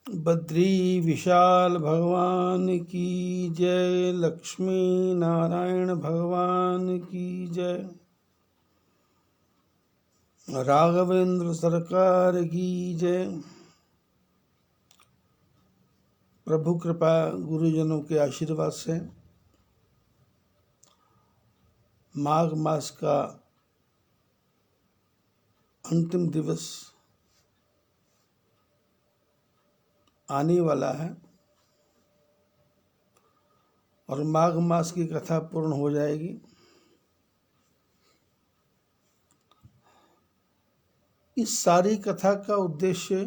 बद्री विशाल भगवान की जय। लक्ष्मी नारायण भगवान की जय। राघवेंद्र सरकार की जय। प्रभु कृपा गुरुजनों के आशीर्वाद से माघ मास का अंतिम दिवस आने वाला है और माघ मास की कथा पूर्ण हो जाएगी। इस सारी कथा का उद्देश्य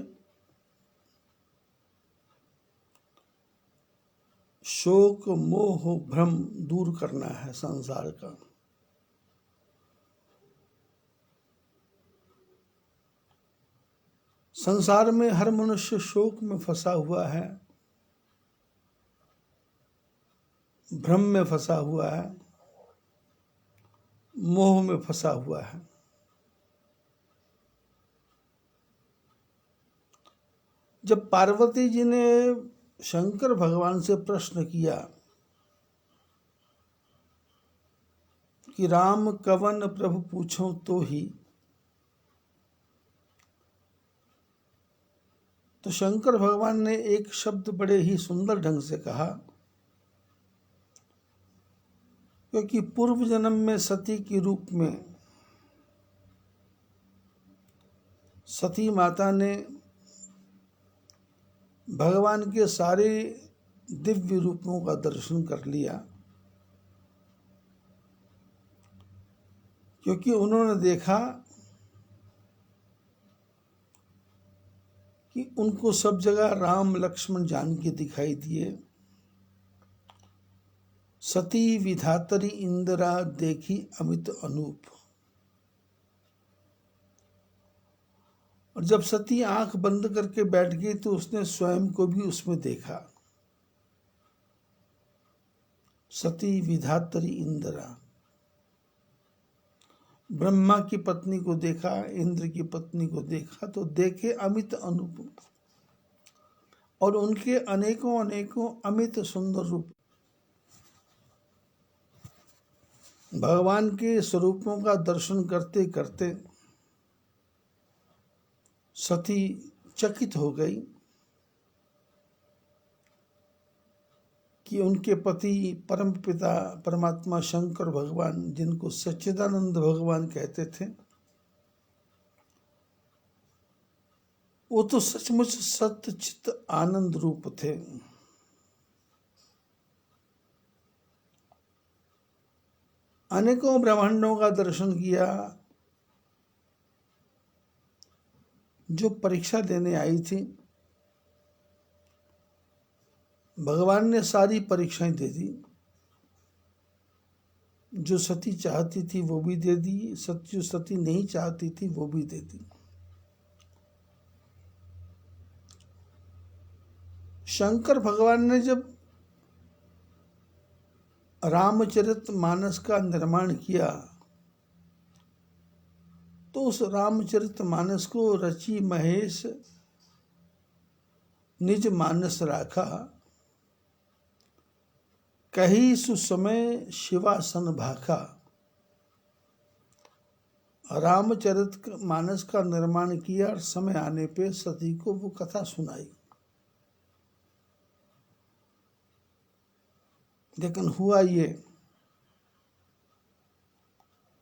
शोक मोह भ्रम दूर करना है संसार का। संसार में हर मनुष्य शोक में फंसा हुआ है, भ्रम में फंसा हुआ है, मोह में फंसा हुआ है। जब पार्वती जी ने शंकर भगवान से प्रश्न किया कि राम कवन प्रभु पूछो तो ही, तो शंकर भगवान ने एक शब्द बड़े ही सुंदर ढंग से कहा, क्योंकि पूर्व जन्म में सती के रूप में सती माता ने भगवान के सारे दिव्य रूपों का दर्शन कर लिया, क्योंकि उन्होंने देखा कि उनको सब जगह राम लक्ष्मण जानकी दिखाई दिए। सती विधातरी इंदिरा देखी अमित अनूप। और जब सती आंख बंद करके बैठ गई तो उसने स्वयं को भी उसमें देखा। सती विधातरी इंदिरा, ब्रह्मा की पत्नी को देखा, इंद्र की पत्नी को देखा तो देखे अमित अनूप, और उनके अनेकों अनेकों अमित सुंदर रूप। भगवान के स्वरूपों का दर्शन करते करते सती चकित हो गई कि उनके पति परम पिता परमात्मा शंकर भगवान, जिनको सच्चिदानंद भगवान कहते थे, वो तो सचमुच सत्य चित्त आनंद रूप थे। अनेकों ब्रह्मांडों का दर्शन किया। जो परीक्षा देने आई थी, भगवान ने सारी परीक्षाएं दे दी। जो सती चाहती थी वो भी दे दी, जो सती नहीं चाहती थी वो भी दे दी। शंकर भगवान ने जब रामचरित मानस का निर्माण किया तो उस रामचरित मानस को रचि महेश निज मानस राखा, कही सुसमय शिवासन भाखा। रामचरित मानस का निर्माण किया और समय आने पे सती को वो कथा सुनाई। लेकिन हुआ ये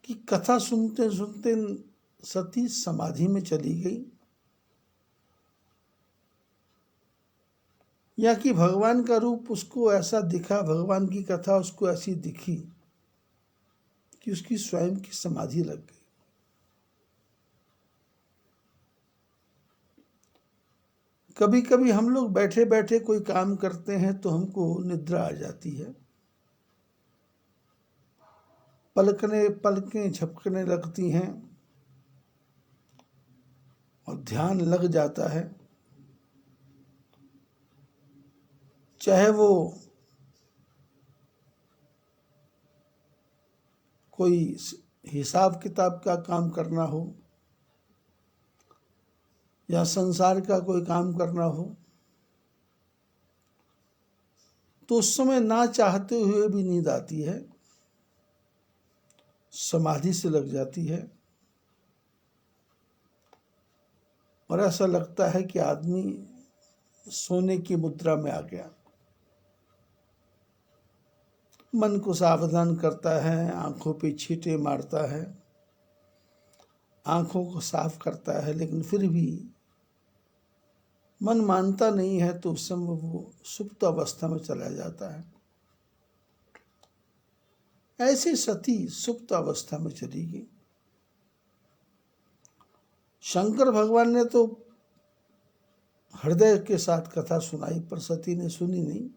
कि कथा सुनते सुनते सती समाधि में चली गई, या कि भगवान का रूप उसको ऐसा दिखा, भगवान की कथा उसको ऐसी दिखी कि उसकी स्वयं की समाधि लग गई। कभी कभी हम लोग बैठे बैठे कोई काम करते हैं तो हमको निद्रा आ जाती है, पलकें झपकने लगती हैं और ध्यान लग जाता है। चाहे वो कोई हिसाब किताब का काम करना हो या संसार का कोई काम करना हो, तो उस समय ना चाहते हुए भी नींद आती है, समाधि से लग जाती है और ऐसा लगता है कि आदमी सोने की मुद्रा में आ गया। मन को सावधान करता है, आंखों पे छींटे मारता है, आंखों को साफ करता है, लेकिन फिर भी मन मानता नहीं है, तो उस समय वो सुप्त अवस्था में चला जाता है। ऐसी सती सुप्त अवस्था में चली गई। शंकर भगवान ने तो हृदय के साथ कथा सुनाई, पर सती ने सुनी नहीं।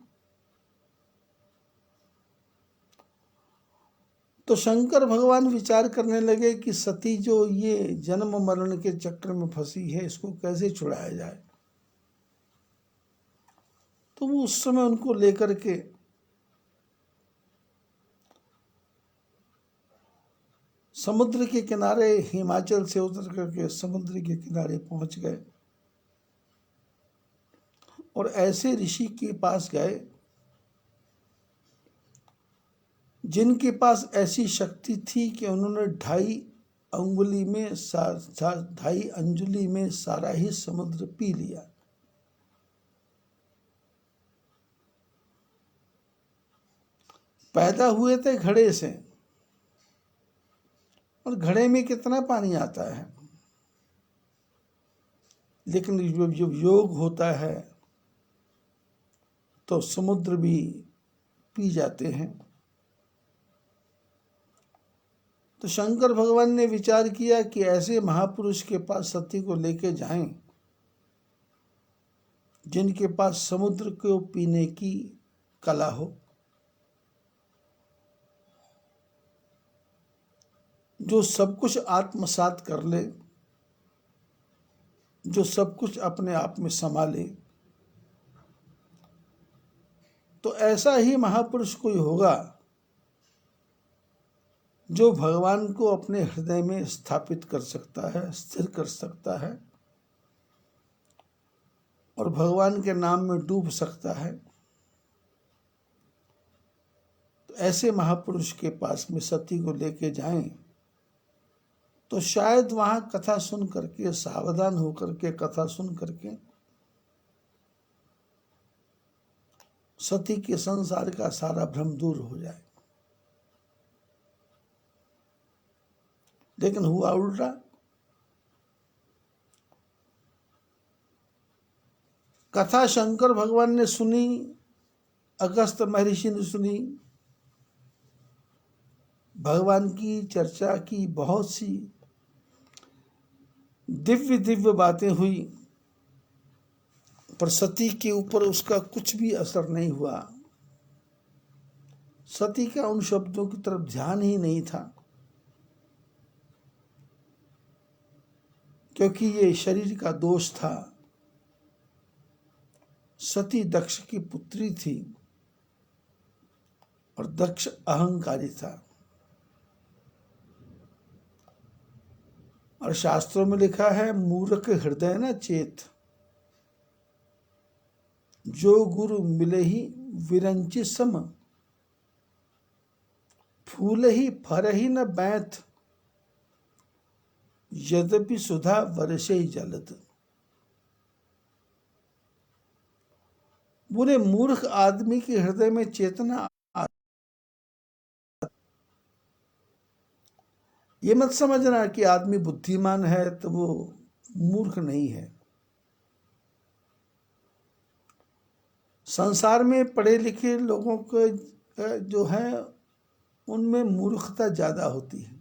तो शंकर भगवान विचार करने लगे कि सती जो ये जन्म मरण के चक्र में फंसी है, इसको कैसे छुड़ाया जाए। तो वो उस समय उनको लेकर के समुद्र के किनारे, हिमाचल से उतर करके समुद्र के किनारे पहुंच गए और ऐसे ऋषि के पास गए जिनके पास ऐसी शक्ति थी कि उन्होंने 2.5 अंजुली में सारा ही समुद्र पी लिया। पैदा हुए थे घड़े से, और घड़े में कितना पानी आता है, लेकिन जब योग होता है तो समुद्र भी पी जाते हैं। तो शंकर भगवान ने विचार किया कि ऐसे महापुरुष के पास सती को लेके जाएं जिनके पास समुद्र को पीने की कला हो, जो सब कुछ आत्मसात कर ले, जो सब कुछ अपने आप में समा ले। तो ऐसा ही महापुरुष कोई होगा जो भगवान को अपने हृदय में स्थापित कर सकता है, स्थिर कर सकता है और भगवान के नाम में डूब सकता है। तो ऐसे महापुरुष के पास में सती को लेके जाएं तो शायद वहां कथा सुन करके, सावधान होकर के कथा सुन करके सती के संसार का सारा भ्रम दूर हो जाए। लेकिन हुआ उल्टा। कथा शंकर भगवान ने सुनी, अगस्त्य महर्षि ने सुनी, भगवान की चर्चा की, बहुत सी दिव्य दिव्य बातें हुई, पर सती के ऊपर उसका कुछ भी असर नहीं हुआ। सती का उन शब्दों की तरफ ध्यान ही नहीं था, क्योंकि ये शरीर का दोष था। सती दक्ष की पुत्री थी और दक्ष अहंकारी था। और शास्त्रों में लिखा है, मूर्ख हृदय न चेत, जो गुरु मिले ही विरंचि सम, फूल ही फर ही न बैथ, यद्यपि सुधा वर्षे ही जलत। बुरे मूर्ख आदमी के हृदय में चेतना, ये मत समझना कि आदमी बुद्धिमान है तो वो मूर्ख नहीं है। संसार में पढ़े लिखे लोगों को जो है उनमें मूर्खता ज्यादा होती है।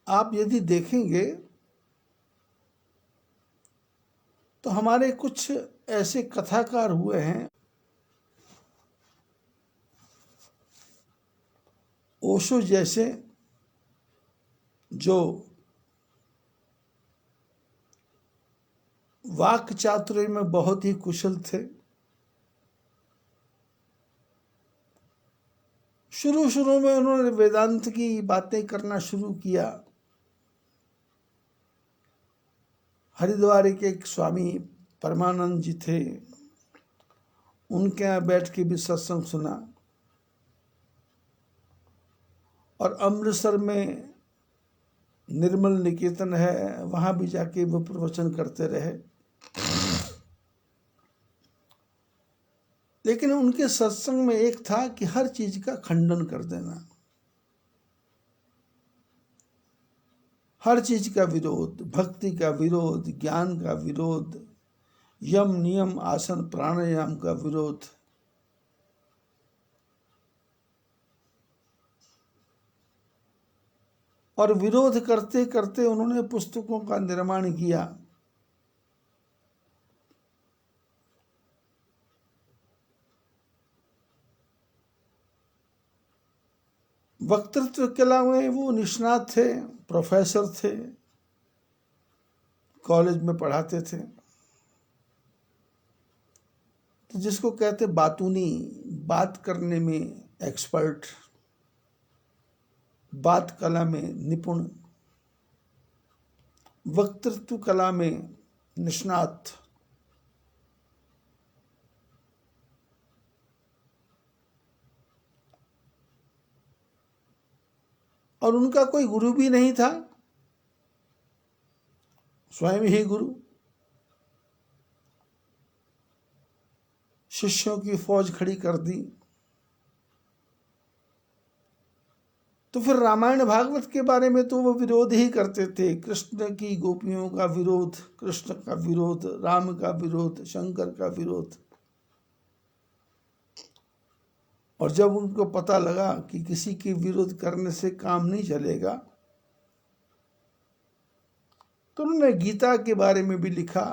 आप यदि देखेंगे तो हमारे कुछ ऐसे कथाकार हुए हैं, ओशो जैसे, जो वाक चातुर्य में बहुत ही कुशल थे। शुरू शुरू में उन्होंने वेदांत की बातें करना शुरू किया। हरिद्वार के एक स्वामी परमानंद जी थे, उनके यहाँ बैठ के भी सत्संग सुना। और अमृतसर में निर्मल निकेतन है, वहाँ भी जाके वो प्रवचन करते रहे। लेकिन उनके सत्संग में एक था कि हर चीज का खंडन कर देना, हर चीज का विरोध, भक्ति का विरोध, ज्ञान का विरोध, यम नियम आसन प्राणायाम का विरोध। और विरोध करते करते उन्होंने पुस्तकों का निर्माण किया। वक्तृत्व कला में वो निष्णात थे, प्रोफेसर थे, कॉलेज में पढ़ाते थे। तो जिसको कहते बातूनी, बात करने में एक्सपर्ट, बात कला में निपुण, वक्तृत्व कला में निष्णात। और उनका कोई गुरु भी नहीं था, स्वयं ही गुरु। शिष्यों की फौज खड़ी कर दी। तो फिर रामायण भागवत के बारे में तो वो विरोध ही करते थे। कृष्ण की गोपियों का विरोध, कृष्ण का विरोध, राम का विरोध, शंकर का विरोध। और जब उनको पता लगा कि किसी के विरोध करने से काम नहीं चलेगा, तो उन्होंने गीता के बारे में भी लिखा।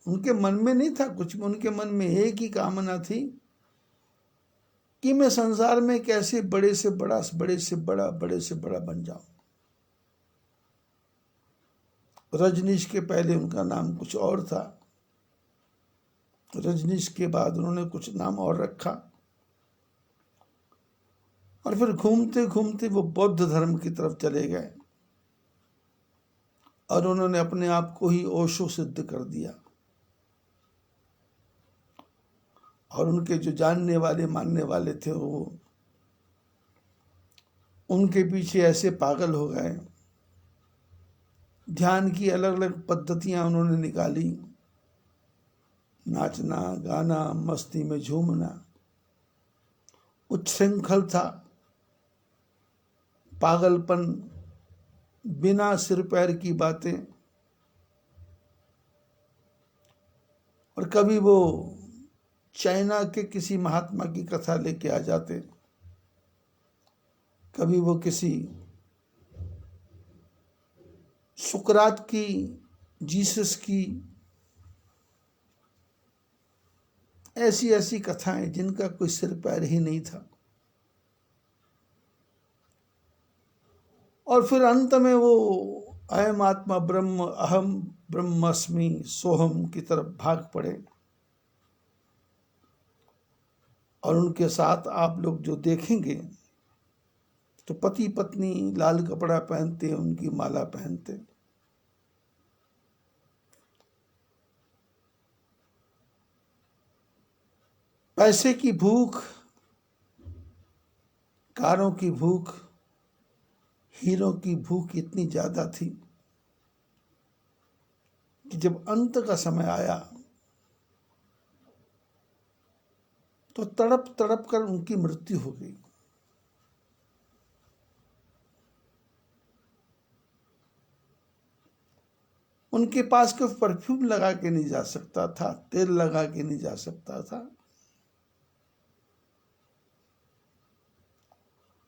उनके मन में नहीं था कुछ, उनके मन में एक ही कामना थी कि मैं संसार में कैसे बड़े से बड़ा, बड़े से बड़ा, बड़े से बड़ा बन जाऊं। रजनीश के पहले उनका नाम कुछ और था, रजनीश के बाद उन्होंने कुछ नाम और रखा। और फिर घूमते घूमते वो बौद्ध धर्म की तरफ चले गए और उन्होंने अपने आप को ही ओशो सिद्ध कर दिया। और उनके जो जानने वाले मानने वाले थे वो उनके पीछे ऐसे पागल हो गए। ध्यान की अलग अलग पद्धतियां उन्होंने निकाली, नाचना, गाना, मस्ती में झूमना, उच्छृंखल था, पागलपन, बिना सिर पैर की बातें। और कभी वो चाइना के किसी महात्मा की कथा लेके आ जाते, कभी वो किसी सुकरात की, जीसस की, ऐसी ऐसी कथाएं जिनका कोई सिर पैर ही नहीं था। और फिर अंत में वो अयम आत्मा ब्रह्म, अहम ब्रह्मस्मि सोहम की तरफ भाग पड़े। और उनके साथ आप लोग जो देखेंगे तो पति पत्नी लाल कपड़ा पहनते, उनकी माला पहनते। पैसे की भूख, कारों की भूख, हीरों की भूख इतनी ज्यादा थी कि जब अंत का समय आया तो तड़प तड़प कर उनकी मृत्यु हो गई। उनके पास कोई परफ्यूम लगा के नहीं जा सकता था, तेल लगा के नहीं जा सकता था।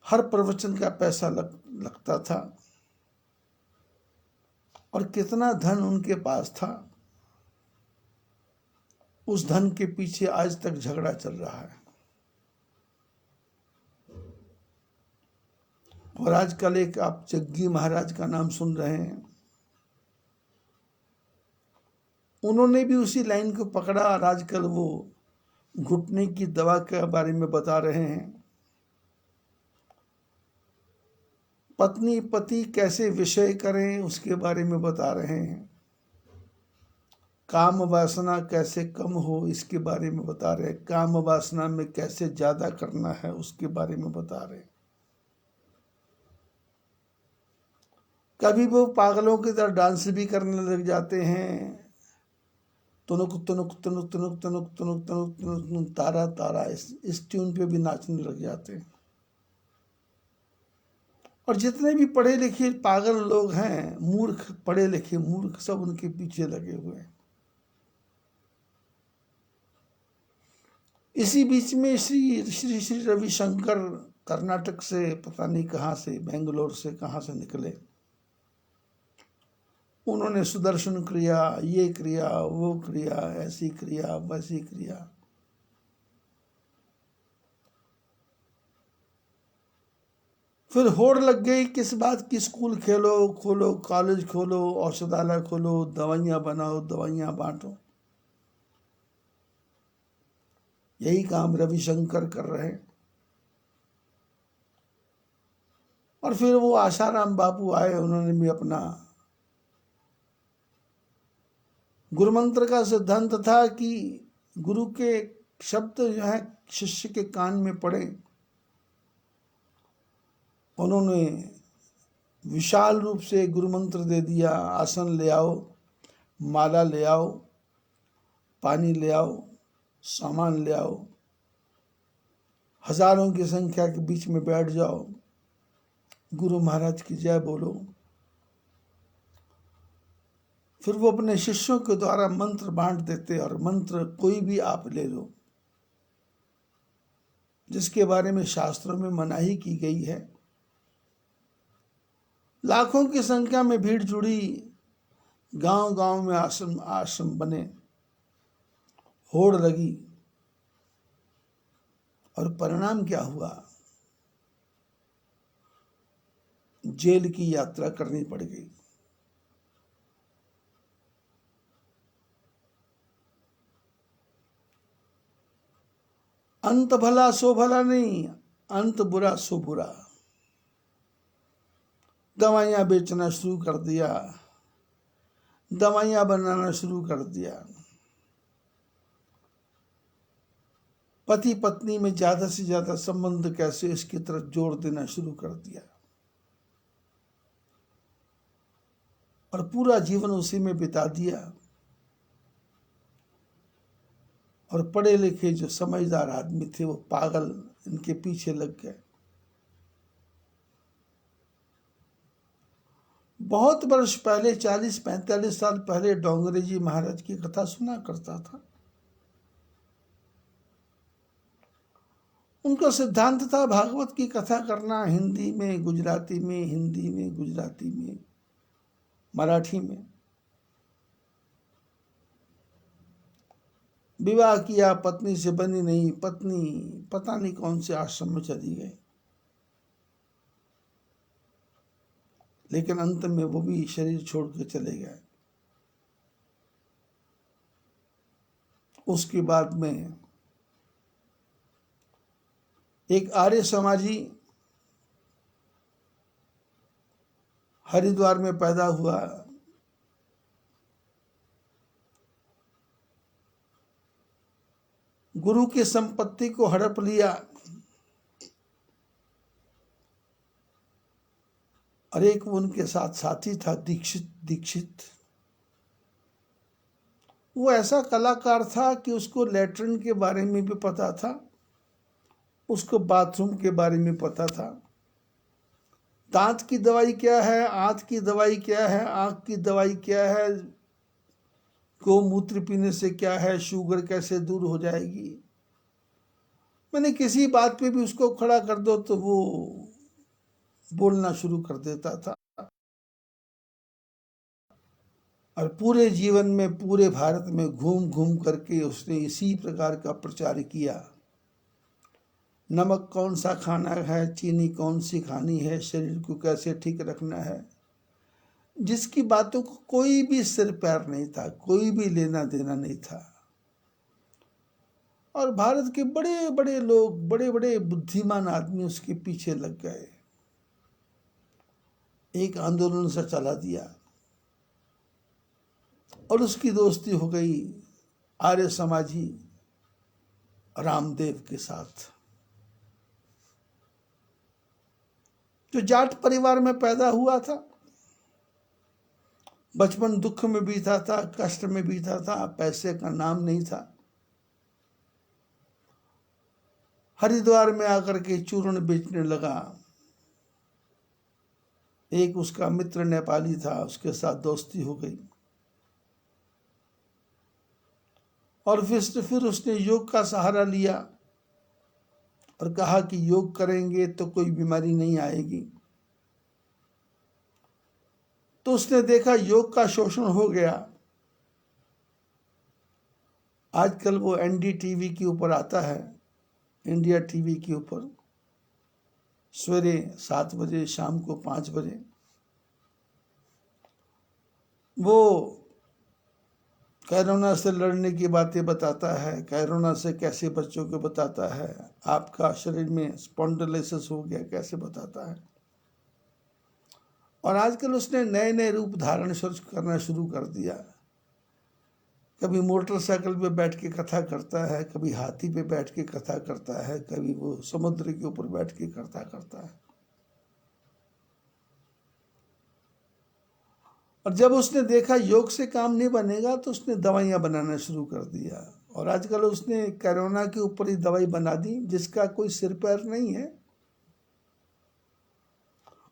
हर प्रवचन का पैसा लगता था। और कितना धन उनके पास था, उस धन के पीछे आज तक झगड़ा चल रहा है। और आजकल एक आप जग्गी महाराज का नाम सुन रहे हैं, उन्होंने भी उसी लाइन को पकड़ा और आजकल वो घुटने की दवा के बारे में बता रहे हैं। पत्नी पति कैसे विषय करें उसके बारे में बता रहे हैं। काम वासना कैसे कम हो इसके बारे में बता रहे, काम वासना में कैसे ज्यादा करना है उसके बारे में बता रहे। कभी वो पागलों की तरह डांस भी करने लग जाते हैं, तुनुक तुनुक तुनुक तुनुक तुनुक तुनुक तुनुक तुनुक तारा तारा, इस ट्यून पे भी नाचने लग जाते हैं। और जितने भी पढ़े लिखे पागल लोग हैं, मूर्ख, पढ़े लिखे मूर्ख, सब उनके पीछे लगे हुए हैं। इसी बीच में श्री श्री श्री रविशंकर कर्नाटक से, पता नहीं कहाँ से, बेंगलोर से कहाँ से निकले। उन्होंने सुदर्शन क्रिया, ये क्रिया, वो क्रिया, ऐसी क्रिया, वैसी क्रिया। फिर होड़ लग गई किस बात की, स्कूल खेलो खोलो, कॉलेज खोलो, औषधालय खोलो, दवाइयां बनाओ, दवाइयां बांटो। यही काम रविशंकर कर रहे हैं। और फिर वो आशाराम बापू आए, उन्होंने भी अपना गुरु मंत्र का सिद्धांत था कि गुरु के शब्द जो है शिष्य के कान में पड़े। उन्होंने विशाल रूप से गुरु मंत्र दे दिया, आसन ले आओ, माला ले आओ, पानी ले आओ, सामान ले आओ, हजारों की संख्या के बीच में बैठ जाओ, गुरु महाराज की जय बोलो। फिर वो अपने शिष्यों के द्वारा मंत्र बांट देते, और मंत्र कोई भी आप ले लो जिसके बारे में शास्त्रों में मनाही की गई है। लाखों की संख्या में भीड़ जुड़ी, गांव गांव में आश्रम आश्रम बने, होड़ लगी। और परिणाम क्या हुआ? जेल की यात्रा करनी पड़ गई। अंत भला सो भला नहीं, अंत बुरा सो बुरा। दवाइयां बेचना शुरू कर दिया, दवाइयां बनाना शुरू कर दिया, पति पत्नी में ज्यादा से ज्यादा संबंध कैसे, इसकी तरफ जोर देना शुरू कर दिया, और पूरा जीवन उसी में बिता दिया। और पढ़े लिखे जो समझदार आदमी थे वो पागल इनके पीछे लग गए। बहुत वर्ष पहले, 40-45 साल पहले, डोंगरे जी महाराज की कथा सुना करता था। उनका सिद्धांत था भागवत की कथा करना हिंदी में, गुजराती में, हिंदी में, गुजराती में, मराठी में। विवाह किया, पत्नी से बनी नहीं, पत्नी पता नहीं कौन से आश्रम में चली गई, लेकिन अंत में वो भी शरीर छोड़ के चले गए। उसके बाद में एक आर्य समाजी हरिद्वार में पैदा हुआ। गुरु की संपत्ति को हड़प लिया, और एक उनके साथ साथी था दीक्षित। वो ऐसा कलाकार था कि उसको लैट्रिन के बारे में भी पता था, उसको बाथरूम के बारे में पता था, दांत की दवाई क्या है, आंत की दवाई क्या है, आंख की दवाई क्या है, गोमूत्र पीने से क्या है, शुगर कैसे दूर हो जाएगी। मैंने किसी बात पे भी उसको खड़ा कर दो तो वो बोलना शुरू कर देता था। और पूरे जीवन में, पूरे भारत में घूम घूम करके उसने इसी प्रकार का प्रचार किया। नमक कौन सा खाना है, चीनी कौन सी खानी है, शरीर को कैसे ठीक रखना है, जिसकी बातों को कोई भी सिर पैर नहीं था, कोई भी लेना देना नहीं था। और भारत के बड़े बड़े लोग, बड़े बड़े बुद्धिमान आदमी उसके पीछे लग गए। एक आंदोलन सा चला दिया, और उसकी दोस्ती हो गई आर्य समाजी रामदेव के साथ, जो जाट परिवार में पैदा हुआ था। बचपन दुख में बीता था, कष्ट में बीता था, पैसे का नाम नहीं था। हरिद्वार में आकर के चूर्ण बेचने लगा। एक उसका मित्र नेपाली था, उसके साथ दोस्ती हो गई और फिर उसने योग का सहारा लिया और कहा कि योग करेंगे तो कोई बीमारी नहीं आएगी। तो उसने देखा योग का शोषण हो गया। आजकल वो एनडीटीवी के ऊपर आता है, इंडिया टीवी के ऊपर, सवेरे 7 बजे, शाम को 5 बजे। वो कोरोना से लड़ने की बातें बताता है, कोरोना से कैसे बच्चों को बताता है, आपका शरीर में स्पॉन्डिलोसिस हो गया कैसे बताता है। और आजकल उसने नए नए रूप धारण करना शुरू कर दिया। कभी मोटरसाइकिल पे बैठ के कथा करता है, कभी हाथी पे बैठ के कथा करता है, कभी वो समुद्र के ऊपर बैठ के कथा करता है। और जब उसने देखा योग से काम नहीं बनेगा तो उसने दवाइयां बनाना शुरू कर दिया। और आजकल उसने कोरोना के ऊपर ही दवाई बना दी जिसका कोई सिर पैर नहीं है,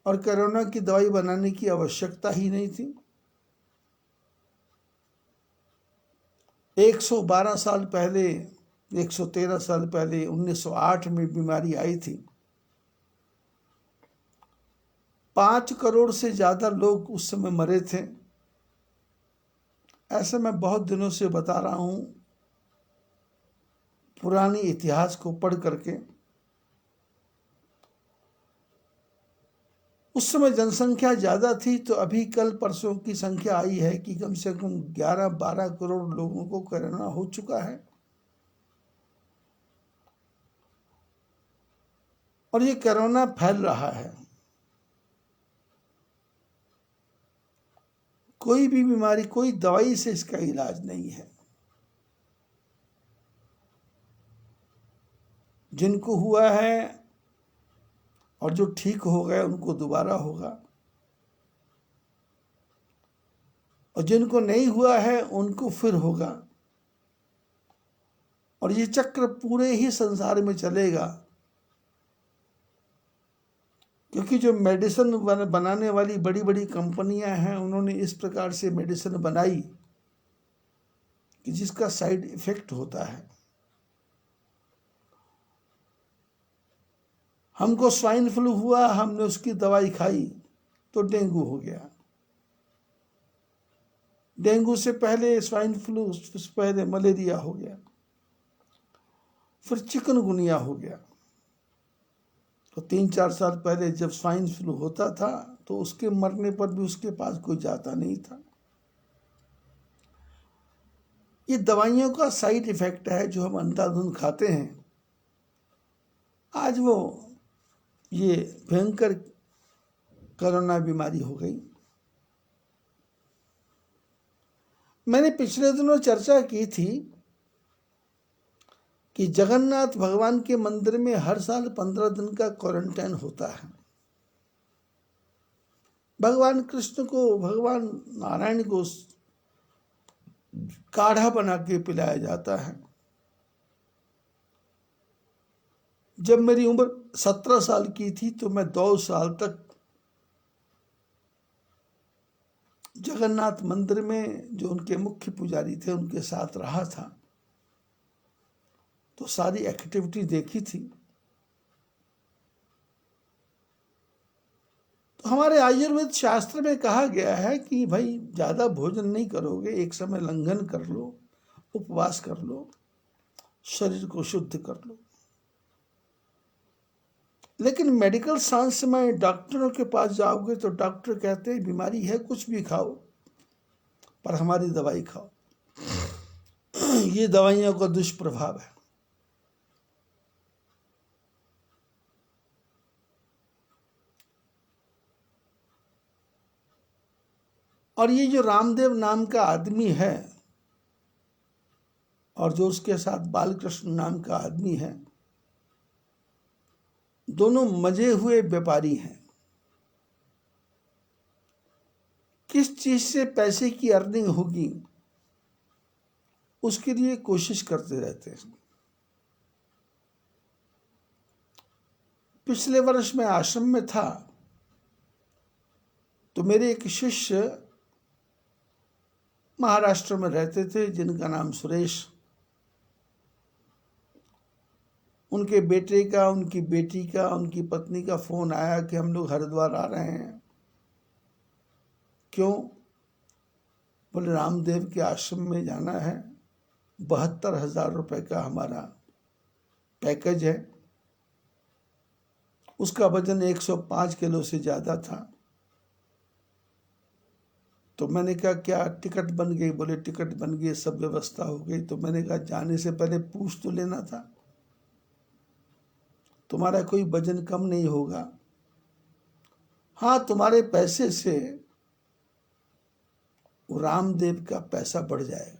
और कोरोना की दवाई बनाने की आवश्यकता ही नहीं थी। 112 साल पहले, 113 साल पहले 1908 में बीमारी आई थी। 5 करोड़ से ज्यादा लोग उस समय मरे थे। ऐसे मैं बहुत दिनों से बता रहा हूं, पुरानी इतिहास को पढ़ करके। उस समय जनसंख्या ज्यादा थी, तो अभी कल परसों की संख्या आई है कि कम से कम 11-12 करोड़ लोगों को कोरोना हो चुका है। और ये कोरोना फैल रहा है। कोई भी बीमारी, कोई दवाई से इसका इलाज नहीं है। जिनको हुआ है और जो ठीक हो गए उनको दोबारा होगा, और जिनको नहीं हुआ है उनको फिर होगा। और ये चक्र पूरे ही संसार में चलेगा, क्योंकि जो मेडिसिन बनाने वाली बड़ी बड़ी कंपनियां हैं, उन्होंने इस प्रकार से मेडिसिन बनाई कि जिसका साइड इफेक्ट होता है। हमको स्वाइन फ्लू हुआ, हमने उसकी दवाई खाई तो डेंगू हो गया। डेंगू से पहले स्वाइन फ्लू, से पहले मलेरिया हो गया, फिर चिकनगुनिया हो गया। तो 3-4 साल पहले जब स्वाइन फ्लू होता था तो उसके मरने पर भी उसके पास कोई जाता नहीं था। ये दवाइयों का साइड इफेक्ट है जो हम अंधाधुंध खाते हैं। आज वो ये भयंकर कोरोना बीमारी हो गई। मैंने पिछले दिनों चर्चा की थी कि जगन्नाथ भगवान के मंदिर में हर साल 15 दिन का क्वारंटाइन होता है। भगवान कृष्ण को, भगवान नारायण को काढ़ा बना के पिलाया जाता है। जब मेरी उम्र 17 साल की थी तो मैं 2 साल तक जगन्नाथ मंदिर में जो उनके मुख्य पुजारी थे उनके साथ रहा था, तो सारी एक्टिविटी देखी थी। तो हमारे आयुर्वेद शास्त्र में कहा गया है कि भाई ज्यादा भोजन नहीं करोगे, एक समय लंघन कर लो, उपवास कर लो, शरीर को शुद्ध कर लो। लेकिन मेडिकल साइंस में डॉक्टरों के पास जाओगे तो डॉक्टर कहते हैं बीमारी है कुछ भी खाओ, पर हमारी दवाई खाओ। ये दवाइयों का दुष्प्रभाव है। और ये जो रामदेव नाम का आदमी है और जो उसके साथ बालकृष्ण नाम का आदमी है, दोनों मजे हुए व्यापारी हैं। किस चीज से पैसे की अर्निंग होगी उसके लिए कोशिश करते रहते हैं। पिछले वर्ष मैं आश्रम में था तो मेरे एक शिष्य महाराष्ट्र में रहते थे जिनका नाम सुरेश, उनके बेटे का, उनकी बेटी का, उनकी पत्नी का फोन आया कि हम लोग हरिद्वार आ रहे हैं। क्यों? बोले रामदेव के आश्रम में जाना है, 72,000 रुपए का हमारा पैकेज है। उसका वजन 105 किलो से ज्यादा था। तो मैंने कहा क्या टिकट बन गई? बोले टिकट बन गई, सब व्यवस्था हो गई। तो मैंने कहा जाने से पहले पूछ तो लेना था, तुम्हारा कोई वजन कम नहीं होगा। हाँ, तुम्हारे पैसे से रामदेव का पैसा बढ़ जाएगा।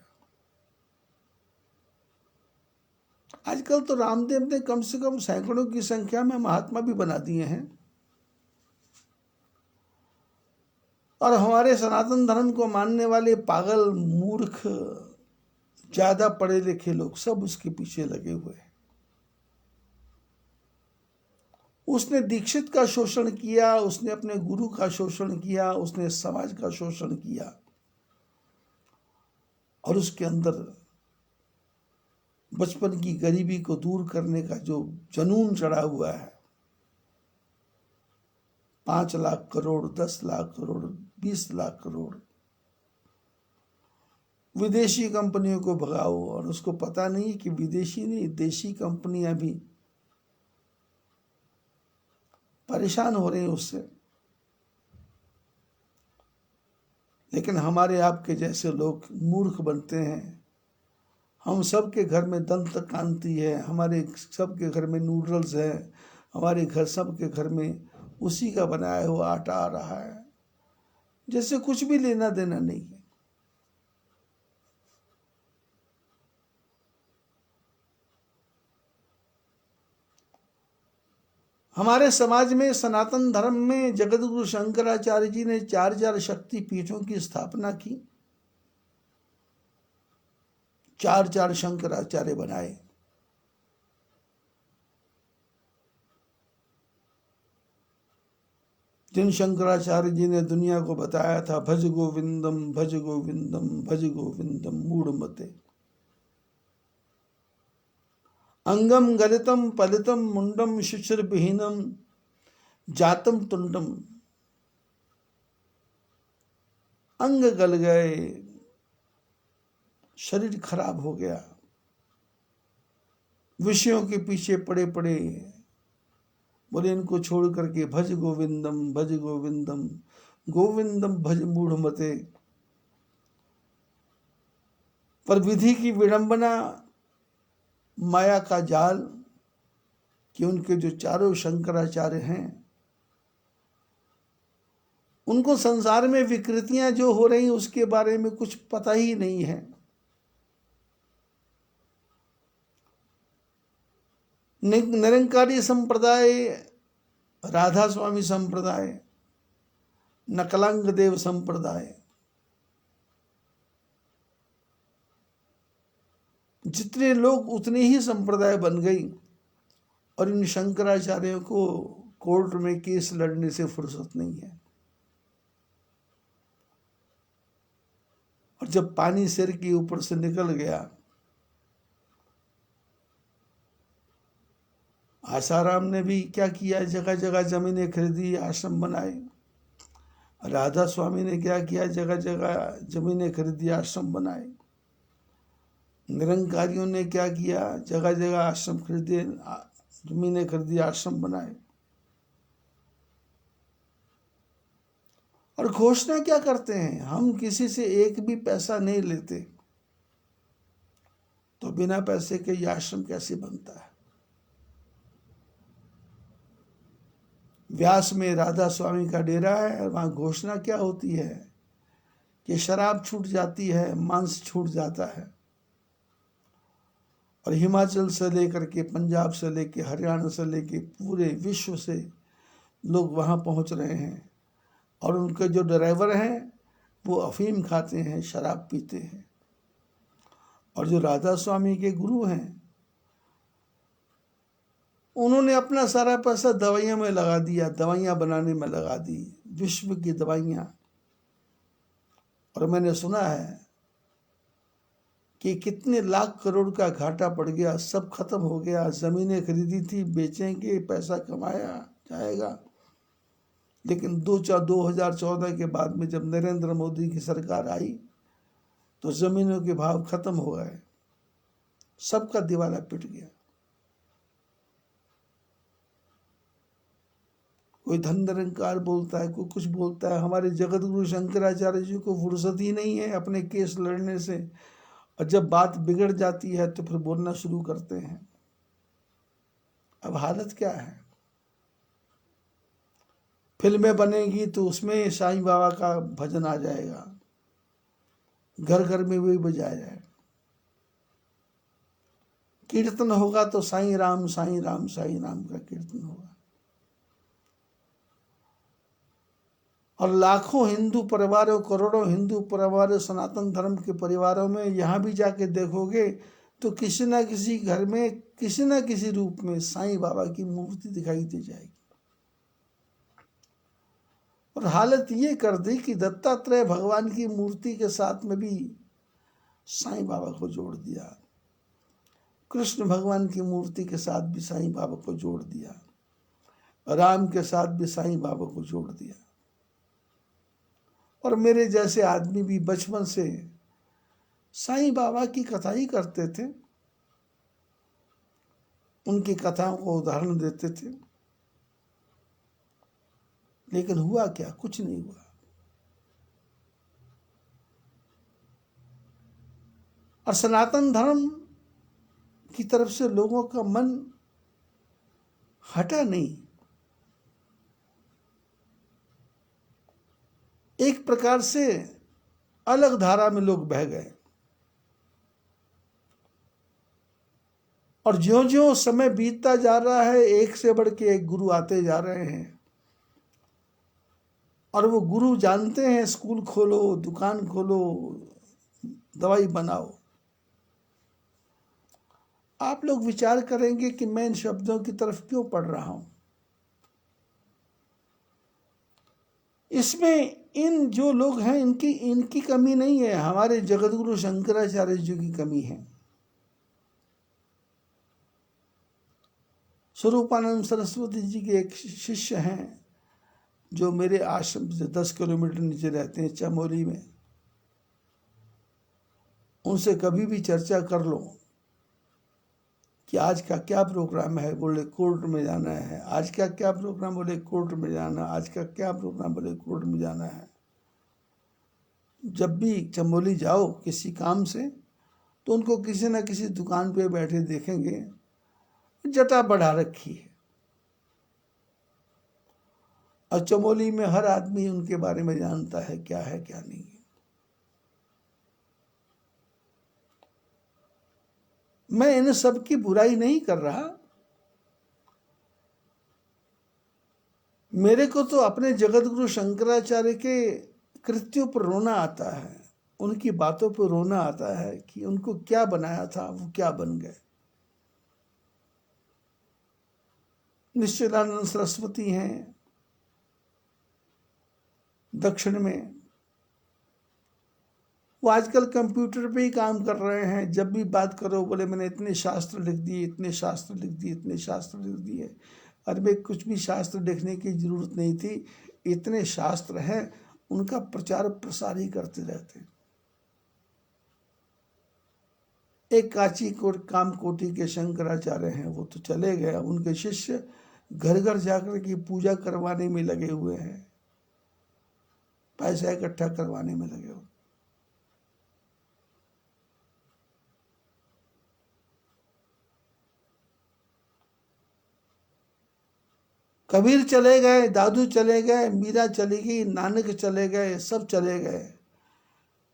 आजकल तो रामदेव ने कम से कम सैकड़ों की संख्या में महात्मा भी बना दिए हैं और हमारे सनातन धर्म को मानने वाले पागल, मूर्ख, ज्यादा पढ़े लिखे लोग सब उसके पीछे लगे हुए हैं। उसने दीक्षित का शोषण किया, उसने अपने गुरु का शोषण किया, उसने समाज का शोषण किया और उसके अंदर बचपन की गरीबी को दूर करने का जो जनून चढ़ा हुआ है, 5 लाख करोड़, 10 लाख करोड़, 20 लाख करोड़ विदेशी कंपनियों को भगाओ, और उसको पता नहीं कि विदेशी नहीं, देशी कंपनियां भी परेशान हो रही हैं उससे। लेकिन हमारे आपके जैसे लोग मूर्ख बनते हैं। हम सबके घर में दंत कांति है, हमारे सबके घर में नूडल्स है, हमारे घर सबके घर में उसी का बनाया हुआ आटा आ रहा है, जैसे कुछ भी लेना देना नहीं है। हमारे समाज में, सनातन धर्म में जगतगुरु शंकराचार्य जी ने 4 शक्ति पीठों की स्थापना की, 4 शंकराचार्य बनाए। जिन शंकराचार्य जी ने दुनिया को बताया था भज गोविंदम भज गोविंदम भज गोविंदम मूढ़मते, अंगम गलितम पलितम मुंडम शिशिरविहीनम जातम तुंडम। अंग गल गए, शरीर खराब हो गया, विषयों के पीछे पड़े पड़े। बोले इनको छोड़ करके भज गोविंदम भज गोविंदम, गोविंदम भज मूढ़मते। पर विधि की विडंबना, माया का जाल कि उनके जो 4 शंकराचार्य हैं उनको संसार में विकृतियां जो हो रही उसके बारे में कुछ पता ही नहीं है। निरंकारी संप्रदाय, राधा स्वामी संप्रदाय, नकलांग देव संप्रदाय, जितने लोग उतने ही संप्रदाय बन गई और इन शंकराचार्यों को कोर्ट में केस लड़ने से फुर्सत नहीं है। और जब पानी सिर के ऊपर से निकल गया, आसाराम ने भी क्या किया, जगह जगह जमीनें खरीदी, आश्रम बनाए। राधा स्वामी ने क्या किया, जगह जगह जमीनें खरीदी, आश्रम बनाए। निरंकारियों ने क्या किया, जगह जगह आश्रम खरीदे, जमीनें खरीदी, आश्रम बनाए। और घोषणा क्या करते हैं, हम किसी से एक भी पैसा नहीं लेते। तो बिना पैसे के ये आश्रम कैसे बनता है? व्यास में राधा स्वामी का डेरा है और वहां घोषणा क्या होती है कि शराब छूट जाती है, मांस छूट जाता है। और हिमाचल से लेकर के, पंजाब से लेके, हरियाणा से लेके पूरे विश्व से लोग वहाँ पहुँच रहे हैं। और उनके जो ड्राइवर हैं वो अफीम खाते हैं, शराब पीते हैं। और जो राधा स्वामी के गुरु हैं उन्होंने अपना सारा पैसा दवाइयों में लगा दिया, दवाइयाँ बनाने में लगा दी, विश्व की दवाइयाँ। और मैंने सुना है कि कितने लाख करोड़ का घाटा पड़ गया, सब खत्म हो गया। ज़मीनें खरीदी थी, बेचेंगे, पैसा कमाया जाएगा। लेकिन 2014 के बाद में जब नरेंद्र मोदी की सरकार आई तो ज़मीनों के भाव खत्म हो गए, सबका दिवाला पिट गया। कोई धन निरंकार बोलता है, कोई कुछ बोलता है। हमारे जगत गुरु शंकराचार्य जी को फुर्सत ही नहीं है अपने केस लड़ने से, और जब बात बिगड़ जाती है तो फिर बोलना शुरू करते हैं। अब हालत क्या है? फिल्में बनेगी तो उसमें साईं बाबा का भजन आ जाएगा, घर घर में वही बजाया जाएगा। कीर्तन होगा तो साईं राम साईं राम साईं राम का कीर्तन होगा। और लाखों हिंदू परिवारों, करोड़ों हिंदू परिवारों, सनातन धर्म के परिवारों में यहाँ भी जाके देखोगे तो किसी ना किसी घर में किसी ना किसी रूप में साईं बाबा की मूर्ति दिखाई दे जाएगी। और हालत ये कर दी कि दत्तात्रेय भगवान की मूर्ति के साथ में भी साईं बाबा को जोड़ दिया, कृष्ण भगवान की मूर्ति के साथ भी साईं बाबा को जोड़ दिया, राम के साथ भी साईं बाबा को जोड़ दिया। और मेरे जैसे आदमी भी बचपन से साईं बाबा की कथा ही करते थे, उनकी कथाओं को उदाहरण देते थे। लेकिन हुआ क्या? कुछ नहीं हुआ। और सनातन धर्म की तरफ से लोगों का मन हटा नहीं। एक प्रकार से अलग धारा में लोग बह गए। और ज्यों-ज्यों समय बीतता जा रहा है, एक से बढ़ के एक गुरु आते जा रहे हैं। और वो गुरु जानते हैं स्कूल खोलो, दुकान खोलो, दवाई बनाओ। आप लोग विचार करेंगे कि मैं इन शब्दों की तरफ क्यों पढ़ रहा हूं। इसमें इन जो लोग हैं इनकी कमी नहीं है, हमारे जगतगुरु शंकराचार्य जी की कमी है। स्वरूपानंद सरस्वती जी के एक शिष्य हैं जो मेरे आश्रम से 10 किलोमीटर नीचे रहते हैं, चमोली में। उनसे कभी भी चर्चा कर लो कि आज का क्या प्रोग्राम है, बोले कोर्ट में जाना है। आज का क्या प्रोग्राम, बोले कोर्ट में जाना। आज का क्या प्रोग्राम, बोले कोर्ट में जाना है। जब भी चमोली जाओ किसी काम से तो उनको किसी न किसी दुकान पे बैठे देखेंगे, जटा बढ़ा रखी है। और चमोली में हर आदमी उनके बारे में जानता है क्या नहीं है। मैं इन सब की बुराई नहीं कर रहा। मेरे को तो अपने जगतगुरु शंकराचार्य के कृत्यों पर रोना आता है, उनकी बातों पर रोना आता है कि उनको क्या बनाया था, वो क्या बन गए। निश्चलानंद सरस्वती हैं दक्षिण में, वो आजकल कंप्यूटर पे ही काम कर रहे हैं। जब भी बात करो बोले मैंने इतने शास्त्र लिख दिए, इतने शास्त्र लिख दिए, इतने शास्त्र लिख दिए। अरे भाई कुछ भी शास्त्र लिखने की जरूरत नहीं थी, इतने शास्त्र हैं, उनका प्रचार प्रसार ही करते रहते। एक काची काम कोटि के शंकराचार्य हैं, वो तो चले गए। उनके शिष्य घर घर जाकर के पूजा करवाने में लगे हुए हैं, पैसा इकट्ठा करवाने में लगे हुए। कबीर चले गए, दादू चले गए, मीरा चली गई, नानक चले गए, सब चले गए।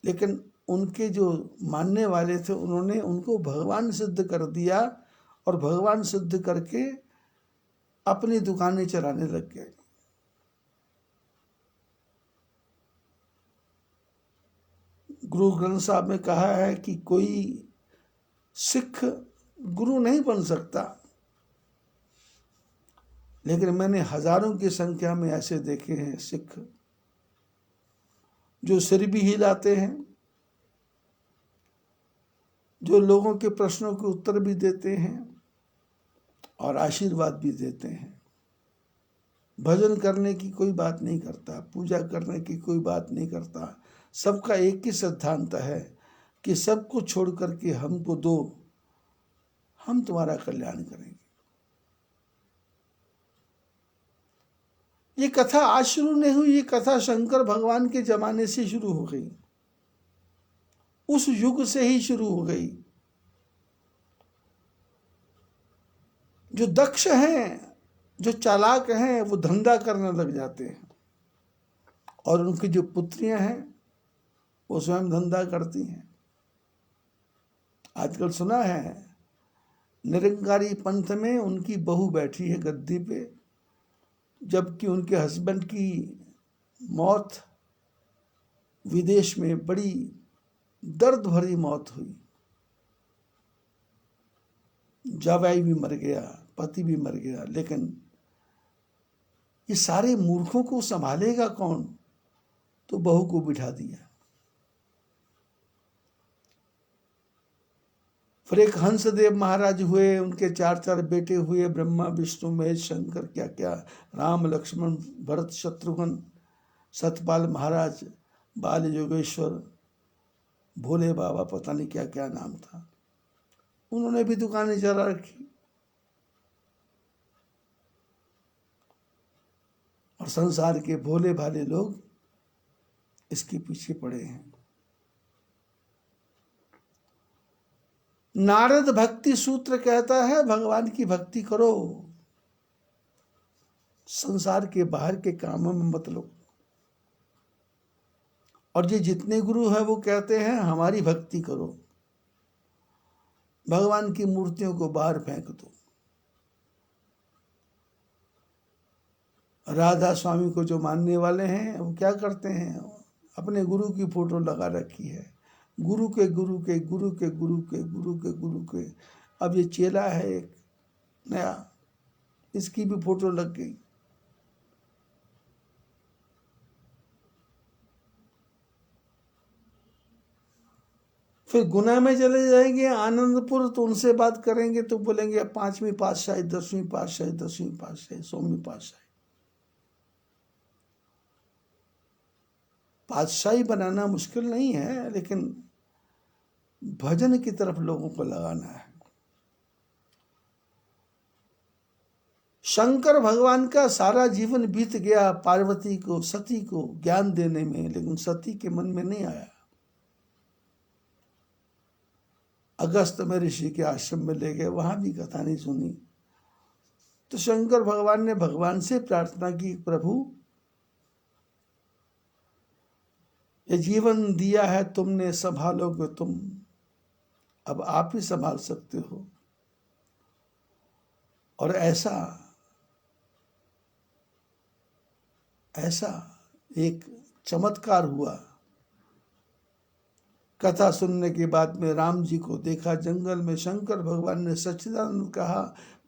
लेकिन उनके जो मानने वाले थे उन्होंने उनको भगवान सिद्ध कर दिया और भगवान सिद्ध करके अपनी दुकानें चलाने लग गए। गुरु ग्रंथ साहब में कहा है कि कोई सिख गुरु नहीं बन सकता, लेकिन मैंने हजारों की संख्या में ऐसे देखे हैं सिख जो सिर भी हिलाते हैं, जो लोगों के प्रश्नों के उत्तर भी देते हैं और आशीर्वाद भी देते हैं। भजन करने की कोई बात नहीं करता, पूजा करने की कोई बात नहीं करता। सबका एक ही सिद्धांत है कि सबको छोड़ करके हमको दो, हम तुम्हारा कल्याण करेंगे। ये कथा आज शुरू नहीं हुई, ये कथा शंकर भगवान के जमाने से शुरू हो गई, उस युग से ही शुरू हो गई। जो दक्ष हैं, जो चालाक हैं, वो धंधा करने लग जाते हैं और उनकी जो पुत्रियां हैं वो स्वयं धंधा करती हैं। आजकल सुना है निरंकारी पंथ में उनकी बहू बैठी है गद्दी पे, जबकि उनके हस्बैंड की मौत विदेश में बड़ी दर्द भरी मौत हुई। जवाई भी मर गया, पति भी मर गया, लेकिन ये सारे मूर्खों को संभालेगा कौन? तो बहू को बिठा दिया। फिर एक हंसदेव महाराज हुए, उनके 4 बेटे हुए, ब्रह्मा विष्णु महेश शंकर, क्या क्या, राम लक्ष्मण भरत शत्रुघ्न, सतपाल महाराज, बाल योगेश्वर, भोले बाबा, पता नहीं क्या क्या नाम था। उन्होंने भी दुकानें चला रखी और संसार के भोले भाले लोग इसके पीछे पड़े हैं। नारद भक्ति सूत्र कहता है भगवान की भक्ति करो, संसार के बाहर के कामों में मत लो। और ये जितने गुरु हैं वो कहते हैं हमारी भक्ति करो, भगवान की मूर्तियों को बाहर फेंक दो। राधा स्वामी को जो मानने वाले हैं वो क्या करते हैं, अपने गुरु की फोटो लगा रखी है, गुरु के गुरु के गुरु के गुरु के गुरु के गुरु के। अब ये चेला है एक नया, इसकी भी फोटो लग गई। फिर गुना में चले जाएंगे आनंदपुर, तो उनसे बात करेंगे तो बोलेंगे 5वीं पातशाही, 10वीं पातशाही, 10वीं पातशाही, 100वीं पातशाही। पातशाही बनाना मुश्किल नहीं है, लेकिन भजन की तरफ लोगों को लगाना है। शंकर भगवान का सारा जीवन बीत गया पार्वती को, सती को ज्ञान देने में, लेकिन सती के मन में नहीं आया। अगस्त में ऋषि के आश्रम में ले गए, वहां भी कथा नहीं सुनी। तो शंकर भगवान ने भगवान से प्रार्थना की, प्रभु ये जीवन दिया है तुमने, संभालोगे तुम, अब आप ही संभाल सकते हो। और ऐसा एक चमत्कार हुआ। कथा सुनने के बाद में राम जी को देखा जंगल में, शंकर भगवान ने सच्चिदानंद कहा,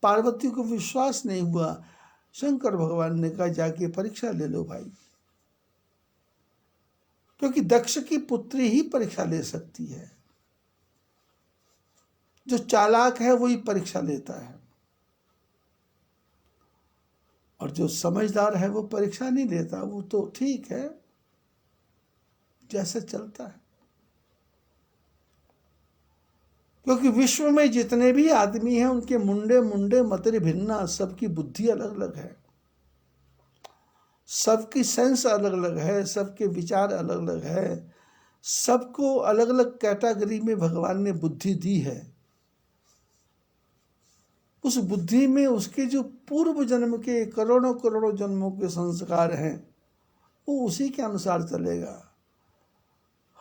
पार्वती को विश्वास नहीं हुआ। शंकर भगवान ने कहा जाके परीक्षा ले लो भाई, क्योंकि दक्ष की पुत्री ही परीक्षा ले सकती है। जो चालाक है वही परीक्षा लेता है, और जो समझदार है वो परीक्षा नहीं लेता। वो तो ठीक है, जैसे चलता है। क्योंकि विश्व में जितने भी आदमी हैं उनके मुंडे मुंडे मतरे भिन्ना, सबकी बुद्धि अलग अलग है, सबकी सेंस अलग अलग है, सबके विचार अलग अलग है, सबको अलग अलग कैटेगरी में भगवान ने बुद्धि दी है। उस बुद्धि में उसके जो पूर्व जन्म के करोड़ों करोड़ों जन्मों के संस्कार हैं वो उसी के अनुसार चलेगा।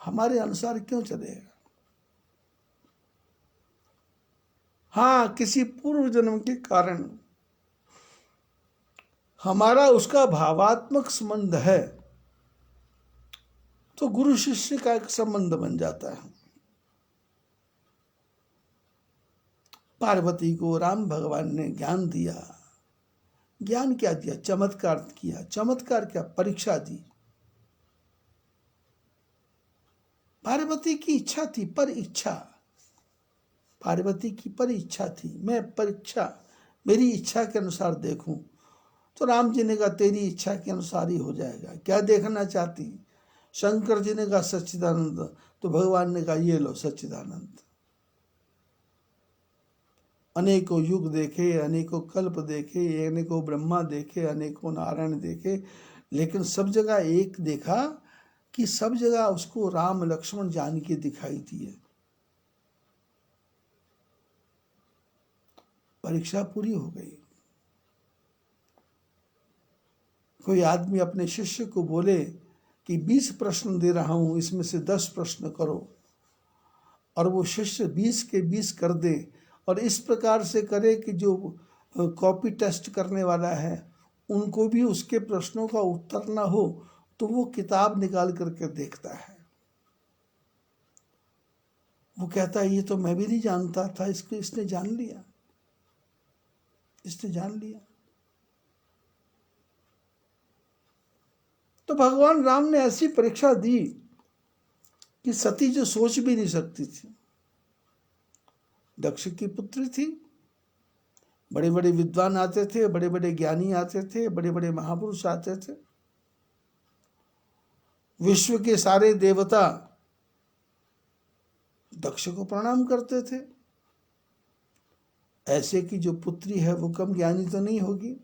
हमारे अनुसार क्यों चलेगा? हाँ, किसी पूर्व जन्म के कारण हमारा उसका भावात्मक संबंध है तो गुरु शिष्य का एक संबंध बन जाता है। पार्वती को राम भगवान ने ज्ञान दिया। ज्ञान क्या दिया? चमत्कार किया। चमत्कार क्या? परीक्षा दी। पार्वती की इच्छा थी, पर इच्छा, पार्वती की पर इच्छा थी, मैं परीक्षा मेरी इच्छा के अनुसार देखूं। तो राम जी ने कहा तेरी इच्छा के अनुसार ही हो जाएगा। क्या देखना चाहती? शंकर जी ने कहा सच्चिदानंद, तो भगवान ने कहा ये लो सच्चिदानंद। अनेकों युग देखे, अनेकों कल्प देखे, अनेकों ब्रह्मा देखे, अनेकों नारायण देखे, लेकिन सब जगह एक देखा कि सब जगह उसको राम लक्ष्मण जानकी दिखाई दिए। परीक्षा पूरी हो गई। कोई आदमी अपने शिष्य को बोले कि 20 प्रश्न दे रहा हूं, इसमें से 10 प्रश्न करो, और वो शिष्य 20 के 20 कर दे, और इस प्रकार से करे कि जो कॉपी टेस्ट करने वाला है उनको भी उसके प्रश्नों का उत्तर ना हो, तो वो किताब निकाल करके देखता है। वो कहता है ये तो मैं भी नहीं जानता था, इसको इसने जान लिया, इसने जान लिया। तो भगवान राम ने ऐसी परीक्षा दी कि सती जो सोच भी नहीं सकती थी। दक्ष की पुत्री थी, बड़े बड़े विद्वान आते थे, बड़े बड़े ज्ञानी आते थे, बड़े बड़े महापुरुष आते थे, विश्व के सारे देवता दक्ष को प्रणाम करते थे। ऐसे की जो पुत्री है वो कम ज्ञानी तो नहीं होगी।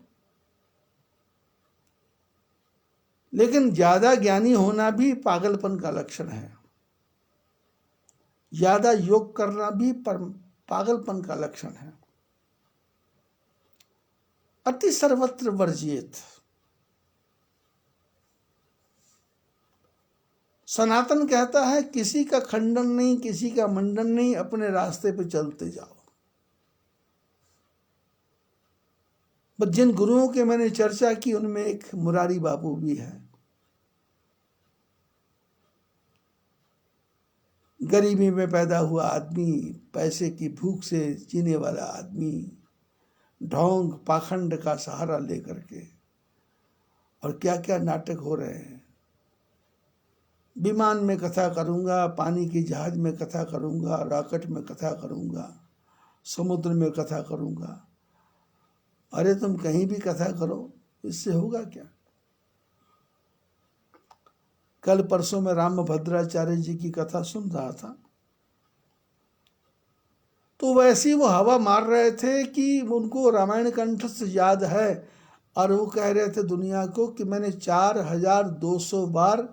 लेकिन ज्यादा ज्ञानी होना भी पागलपन का लक्षण है, ज्यादा योग करना भी पागलपन का लक्षण है। अति सर्वत्र वर्जित। सनातन कहता है किसी का खंडन नहीं, किसी का मंडन नहीं, अपने रास्ते पे चलते जाओ। बस जिन गुरुओं के मैंने चर्चा की उनमें एक मुरारी बाबू भी है। गरीबी में पैदा हुआ आदमी, पैसे की भूख से जीने वाला आदमी, ढोंग पाखंड का सहारा लेकर के, और क्या क्या नाटक हो रहे हैं। विमान में कथा करूंगा, पानी की जहाज में कथा करूंगा, रॉकेट में कथा करूंगा, समुद्र में कथा करूंगा। अरे तुम कहीं भी कथा करो, इससे होगा क्या? कल परसों में राम भद्राचार्य जी की कथा सुन रहा था, तो वैसी वो हवा मार रहे थे कि उनको रामायण कंठ से याद है, और वो कह रहे थे दुनिया को कि मैंने 4200 बार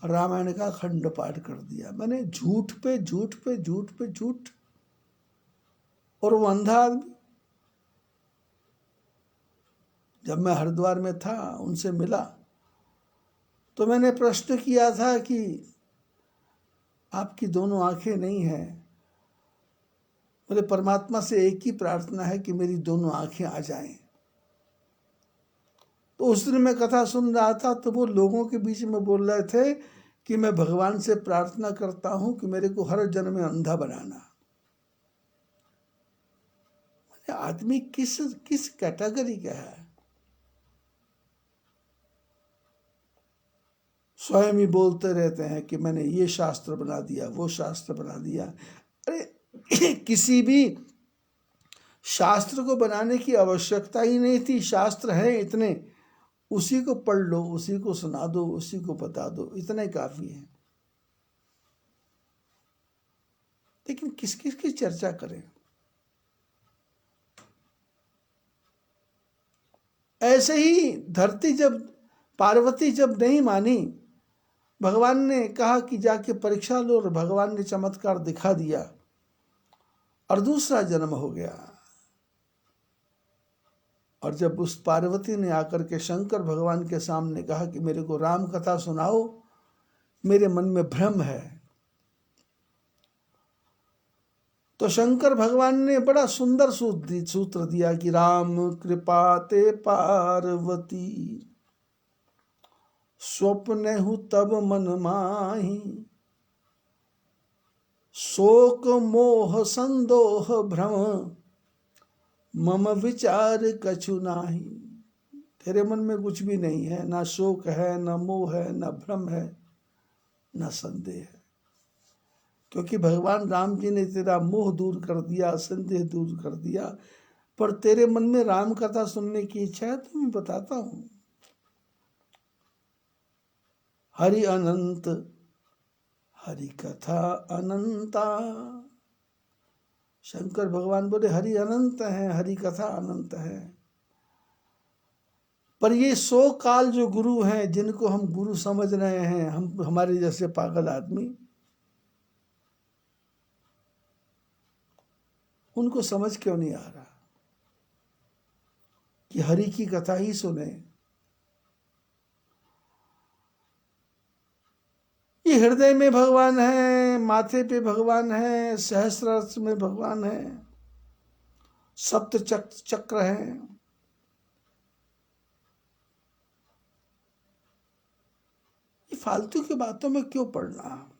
रामायण का खंड पाठ कर दिया। मैंने झूठ पे झूठ पे झूठ पे झूठ। और वो अंधा आदमी, जब मैं हरिद्वार में था उनसे मिला तो मैंने प्रश्न किया था कि आपकी दोनों आंखें नहीं हैं। बोले परमात्मा से एक ही प्रार्थना है कि मेरी दोनों आंखें आ जाएं। तो उस दिन मैं कथा सुन रहा था तो वो लोगों के बीच में बोल रहे थे कि मैं भगवान से प्रार्थना करता हूं कि मेरे को हर जन्म में अंधा बनाना। आदमी किस कैटेगरी का है? स्वयं ही बोलते रहते हैं कि मैंने ये शास्त्र बना दिया, वो शास्त्र बना दिया। अरे किसी भी शास्त्र को बनाने की आवश्यकता ही नहीं थी। शास्त्र है इतने, उसी को पढ़ लो, उसी को सुना दो, उसी को बता दो, इतने काफी है। लेकिन किस किस की चर्चा करें? ऐसे ही धरती जब पार्वती जब नहीं मानी, भगवान ने कहा कि जाके परीक्षा लो, और भगवान ने चमत्कार दिखा दिया और दूसरा जन्म हो गया। और जब उस पार्वती ने आकर के शंकर भगवान के सामने कहा कि मेरे को राम कथा सुनाओ, मेरे मन में भ्रम है, तो शंकर भगवान ने बड़ा सुंदर सूत्र दिया कि राम कृपा ते पार्वती, स्वप्न हु तब मन माही, शोक मोह संदोह भ्रम, मम विचार कछु नाही। तेरे मन में कुछ भी नहीं है, ना शोक है, ना मोह है, ना भ्रम है, ना संदेह है, क्योंकि भगवान राम जी ने तेरा मोह दूर कर दिया, संदेह दूर कर दिया। पर तेरे मन में राम कथा सुनने की इच्छा है तो मैं बताता हूं। हरि अनंत, हरि कथा अनंता। शंकर भगवान बोले हरि अनंत है, हरि कथा अनंत है। पर ये 100 काल जो गुरु हैं, जिनको हम गुरु समझ रहे हैं, हम हमारे जैसे पागल आदमी, उनको समझ क्यों नहीं आ रहा कि हरि की कथा ही सुने। ये हृदय में भगवान है, माथे पे भगवान है, सहस्रार में भगवान है, सप्त चक्र है। ये फालतू की बातों में क्यों पड़ना।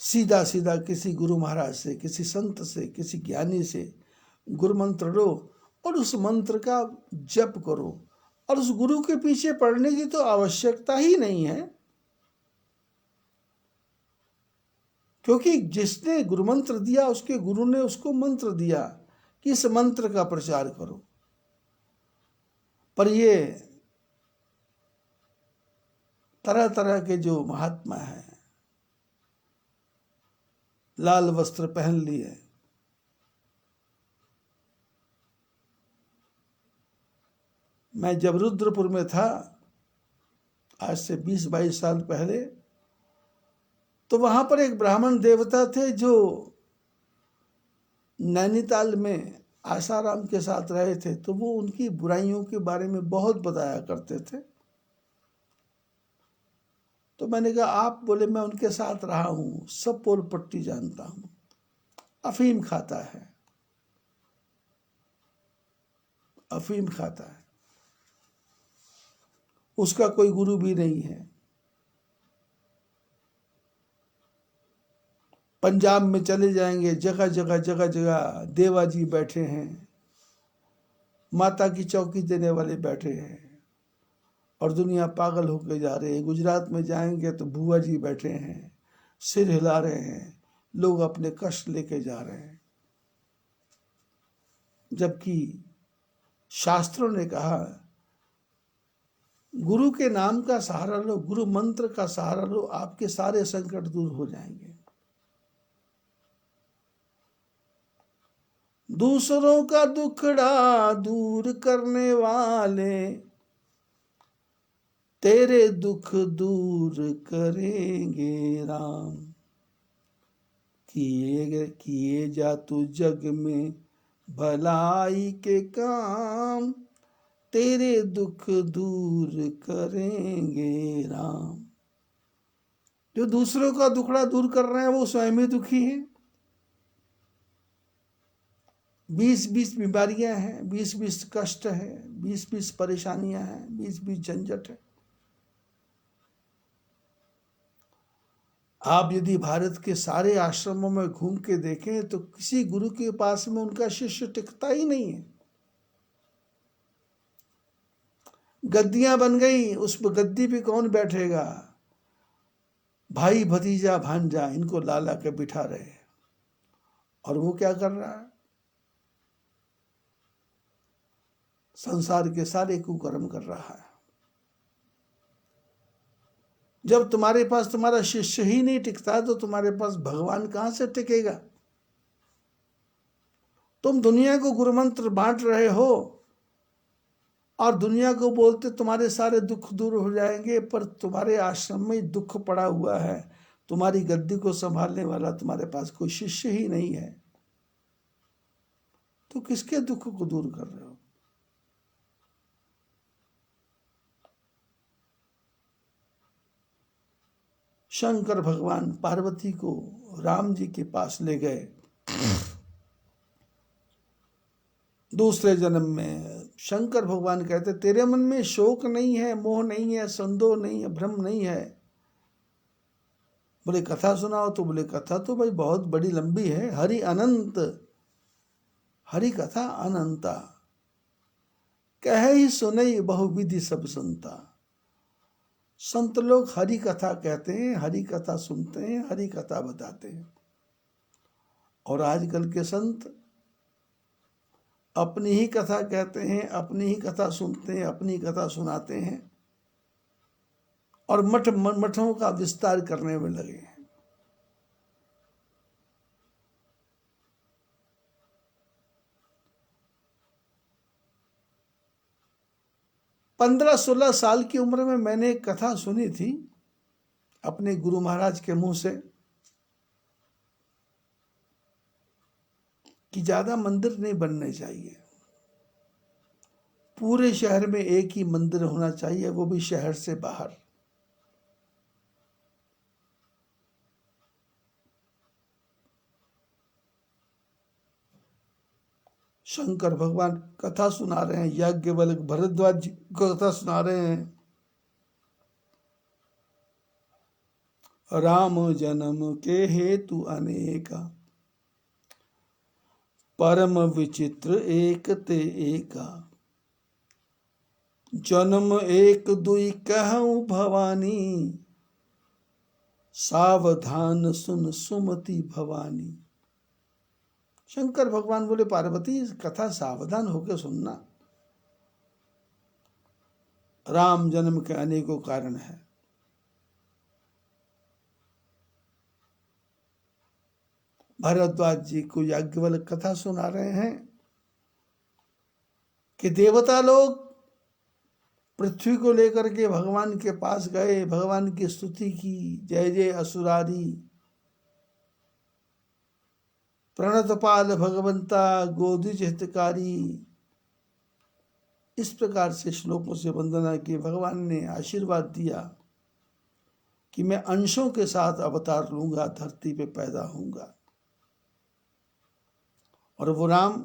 सीधा सीधा किसी गुरु महाराज से, किसी संत से, किसी ज्ञानी से गुरु मंत्र लो और उस मंत्र का जप करो, और उस गुरु के पीछे पड़ने की तो आवश्यकता ही नहीं है, क्योंकि जिसने गुरु मंत्र दिया उसके गुरु ने उसको मंत्र दिया कि इस मंत्र का प्रचार करो। पर ये तरह तरह के जो महात्मा हैं, लाल वस्त्र पहन लिए, मैं जब रुद्रपुर में था आज से 20-22 साल पहले, तो वहां पर एक ब्राह्मण देवता थे जो नैनीताल में आसाराम के साथ रहे थे। तो वो उनकी बुराइयों के बारे में बहुत बताया करते थे। तो मैंने कहा आप? बोले मैं उनके साथ रहा हूं, सब पोल पट्टी जानता हूं। अफीम खाता है, अफीम खाता है, उसका कोई गुरु भी नहीं है। पंजाब में चले जाएंगे, जगह जगह जगह जगह देवा जी बैठे हैं, माता की चौकी देने वाले बैठे हैं, और दुनिया पागल होकर जा रही है। गुजरात में जाएंगे तो बुआ जी बैठे हैं, सिर हिला रहे हैं, लोग अपने कष्ट लेके जा रहे हैं। जबकि शास्त्रों ने कहा गुरु के नाम का सहारा लो, गुरु मंत्र का सहारा लो, आपके सारे संकट दूर हो जाएंगे। दूसरों का दुखड़ा दूर करने वाले, तेरे दुख दूर करेंगे राम। किए जा तू जग में भलाई के काम, तेरे दुख दूर करेंगे राम। जो दूसरों का दुखड़ा दूर कर रहे हैं वो स्वयं ही दुखी है। 20-20 बीमारियां हैं, 20-20 कष्ट है, 20-20 परेशानियां हैं, 20-20 झंझट है। आप यदि भारत के सारे आश्रमों में घूम के देखें तो किसी गुरु के पास में उनका शिष्य टिकता ही नहीं है। गद्दियां बन गई, उस गद्दी पे कौन बैठेगा? भाई भतीजा भांजा इनको लाला के बिठा रहे हैं, और वो क्या कर रहा है? संसार के सारे कुकर्म कर रहा है। जब तुम्हारे पास तुम्हारा शिष्य ही नहीं टिकता तो तुम्हारे पास भगवान कहां से टिकेगा? तुम दुनिया को गुरु मंत्र बांट रहे हो और दुनिया को बोलते तुम्हारे सारे दुख दूर हो जाएंगे, पर तुम्हारे आश्रम में दुख पड़ा हुआ है, तुम्हारी गद्दी को संभालने वाला तुम्हारे पास कोई शिष्य ही नहीं है, तो किसके दुख को दूर कर रहे हो? शंकर भगवान पार्वती को राम जी के पास ले गए। दूसरे जन्म में शंकर भगवान कहते तेरे मन में शोक नहीं है, मोह नहीं है, संदेह नहीं है, भ्रम नहीं है। बोले कथा सुनाओ। तो बोले कथा तो भाई बहुत बड़ी लंबी है। हरि अनंत, हरि कथा अनंता, कह ही सुनई बहुविधि सब सुनता। संत लोग हरि कथा कहते हैं, हरि कथा सुनते हैं, हरि कथा बताते हैं। और आजकल के संत अपनी ही कथा कहते हैं, अपनी ही कथा सुनते हैं, अपनी कथा सुनाते हैं और मठों का विस्तार करने में लगे हैं। पंद्रह 16 साल की उम्र में मैंने एक कथा सुनी थी अपने गुरु महाराज के मुंह से कि ज्यादा मंदिर नहीं बनने चाहिए, पूरे शहर में एक ही मंदिर होना चाहिए, वो भी शहर से बाहर। शंकर भगवान कथा सुना रहे हैं, याज्ञवल्क्य भरद्वाज जी को कथा सुना रहे हैं। राम जन्म के हेतु अनेका, परम विचित्र एक ते एका। जन्म एक दुई कहूं भवानी, सावधान सुन सुमति भवानी। शंकर भगवान बोले पार्वती कथा सावधान होकर सुनना। राम जन्म के अनेकों कारण है। भरद्वाज जी को याज्ञवल्क्य कथा सुना रहे हैं कि देवता लोग पृथ्वी को लेकर के भगवान के पास गए, भगवान की स्तुति की, जय जय असुरारी, प्रणतपाल भगवंता गोदिज हितकारी। इस प्रकार से श्लोकों से वंदना की। भगवान ने आशीर्वाद दिया कि मैं अंशों के साथ अवतार लूंगा, धरती पे पैदा होऊंगा। और वो राम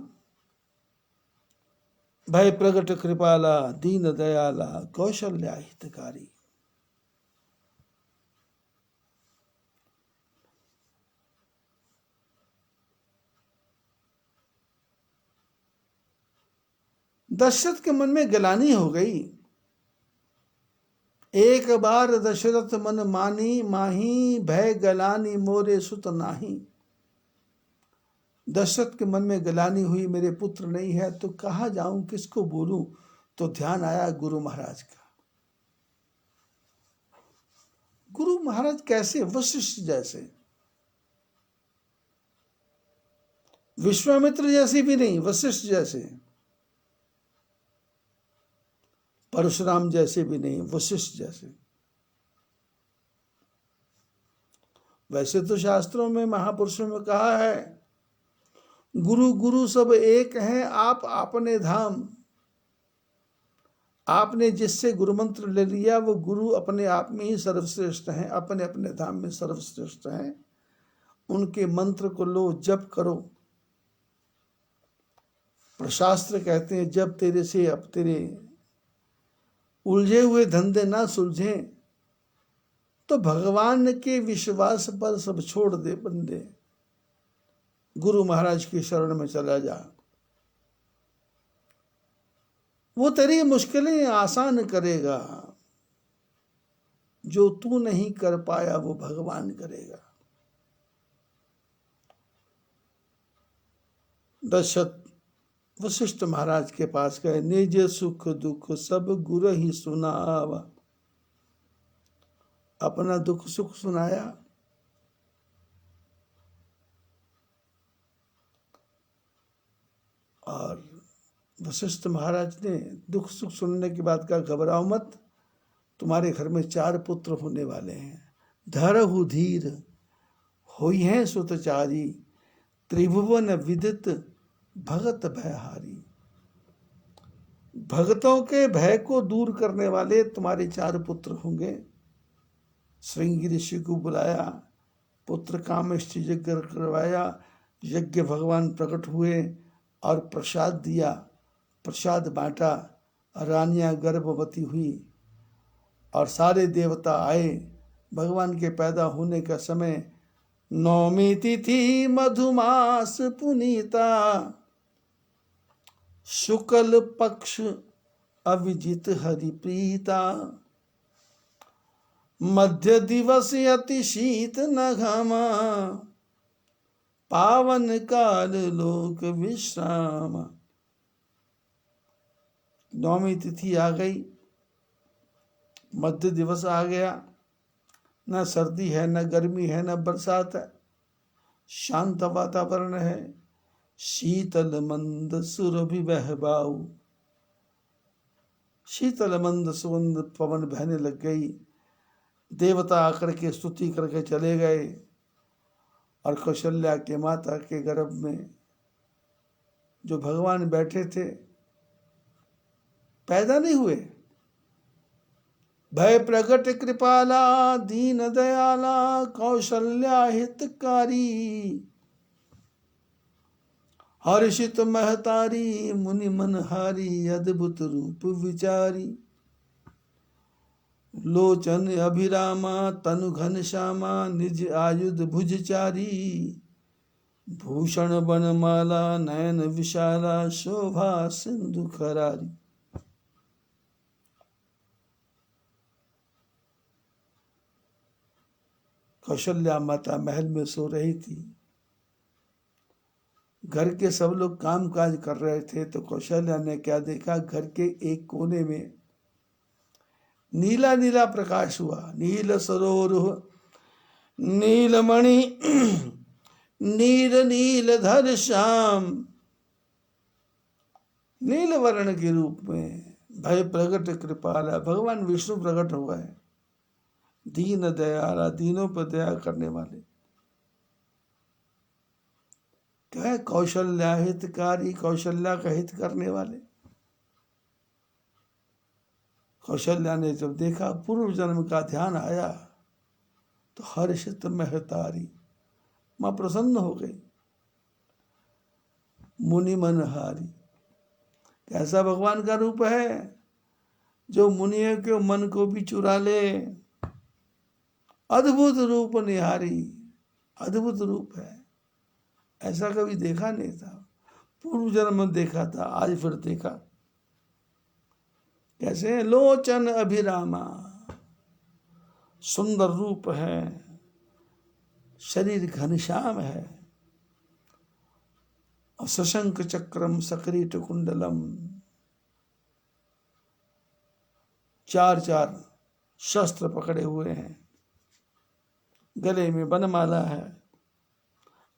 भय प्रगट कृपाला, दीन दयाला, कौशल्या हितकारी। दशरथ के मन में गलानी हो गई। एक बार दशरथ मन मानी, माही भय गलानी मोरे सुत नाही। दशरथ के मन में गलानी हुई, मेरे पुत्र नहीं है तो कहाँ जाऊं, किसको बोलूं। तो ध्यान आया गुरु महाराज का। गुरु महाराज कैसे? वशिष्ठ जैसे, विश्वामित्र जैसे भी नहीं, वशिष्ठ जैसे, परशुराम जैसे भी नहीं, वशिष्ठ जैसे। वैसे तो शास्त्रों में, महापुरुषों में कहा है गुरु गुरु सब एक हैं, आप आपने धाम। आपने जिससे गुरु मंत्र ले लिया वो गुरु अपने आप में ही सर्वश्रेष्ठ हैं, अपने अपने धाम में सर्वश्रेष्ठ हैं। उनके मंत्र को लो, जप करो। प्रशास्त्र कहते हैं जब तेरे से अब तेरे उलझे हुए धंधे ना सुलझे तो भगवान के विश्वास पर सब छोड़ दे बंदे, गुरु महाराज की शरण में चला जा। वो तेरी मुश्किलें आसान करेगा। जो तू नहीं कर पाया वो भगवान करेगा। दशरथ वशिष्ठ महाराज के पास गए। निज सुख दुख सब गुरु ही सुनावा। अपना दुख सुख सुनाया। और वशिष्ठ महाराज ने दुख सुख सुनने के बाद कहा घबराओ मत, तुम्हारे घर में 4 पुत्र होने वाले हैं। धरहु धीर होई हैं सुतचारी, त्रिभुवन विदित भगत भयहारी। भगतों के भय को दूर करने वाले तुम्हारे 4 पुत्र होंगे। श्रृंगी ऋषि को बुलाया, पुत्र कामेष्टि यज्ञ करवाया। यज्ञ भगवान प्रकट हुए और प्रसाद दिया, प्रसाद बांटा। रानियां गर्भवती हुई और सारे देवता आए। भगवान के पैदा होने का समय 9वीं तिथि मधुमास पुनीता, शुक्ल पक्ष अविजित हरिप्रीता, मध्य दिवस अति शीत न घामा, पावन काल लोक विश्राम। 9वीं तिथि आ गई, मध्य दिवस आ गया। न सर्दी है, न गर्मी है, न बरसात है, शांत वातावरण है। शीतल मंद सुरभि बहबाऊ, शीतल मंद सुगंध पवन बहने लग गई। देवता आकर के स्तुति करके चले गए और कौशल्या के माता के गर्भ में जो भगवान बैठे थे पैदा नहीं हुए। भय प्रगट कृपाला दीन दयाला कौशल्या हितकारी, हर्षित महतारी मुनि मनहारी अद्भुत रूप विचारी। लोचन अभिरामा तनु घन श्यामा निज आयुध भुजचारी, भूषण बनमाला नयन विशाला शोभा सिंधु खरारी। कौशल्या माता महल में सो रही थी। घर के सब लोग काम काज कर रहे थे तो कौशल्या ने क्या देखा, घर के एक कोने में नीला नीला प्रकाश हुआ। नील सरोरुह नीलमणि नील नील धर श्याम, नील वर्ण के रूप में भय प्रगट कृपाला भगवान विष्णु प्रकट हुआ है। दीन दयाला, दीनों पर दया करने वाले। क्या है? कौशल्या हितकारी, कौशल्या का हित करने वाले। कौशल्या ने जब देखा, पूर्व जन्म का ध्यान आया तो हर्षित महतारी, मां प्रसन्न हो गई। मुनि मनहारी, कैसा भगवान का रूप है जो मुनियों के मन को भी चुरा ले। अद्भुत रूप निहारी, अद्भुत रूप है, ऐसा कभी देखा नहीं था। पूर्व जन्म में देखा था, आज फिर देखा। कैसे? लोचन अभिरामा, सुंदर रूप है, शरीर घनश्याम है, और सशंक चक्रम सकृत कुंडलम, 4 शस्त्र पकड़े हुए हैं, गले में बनमाला है,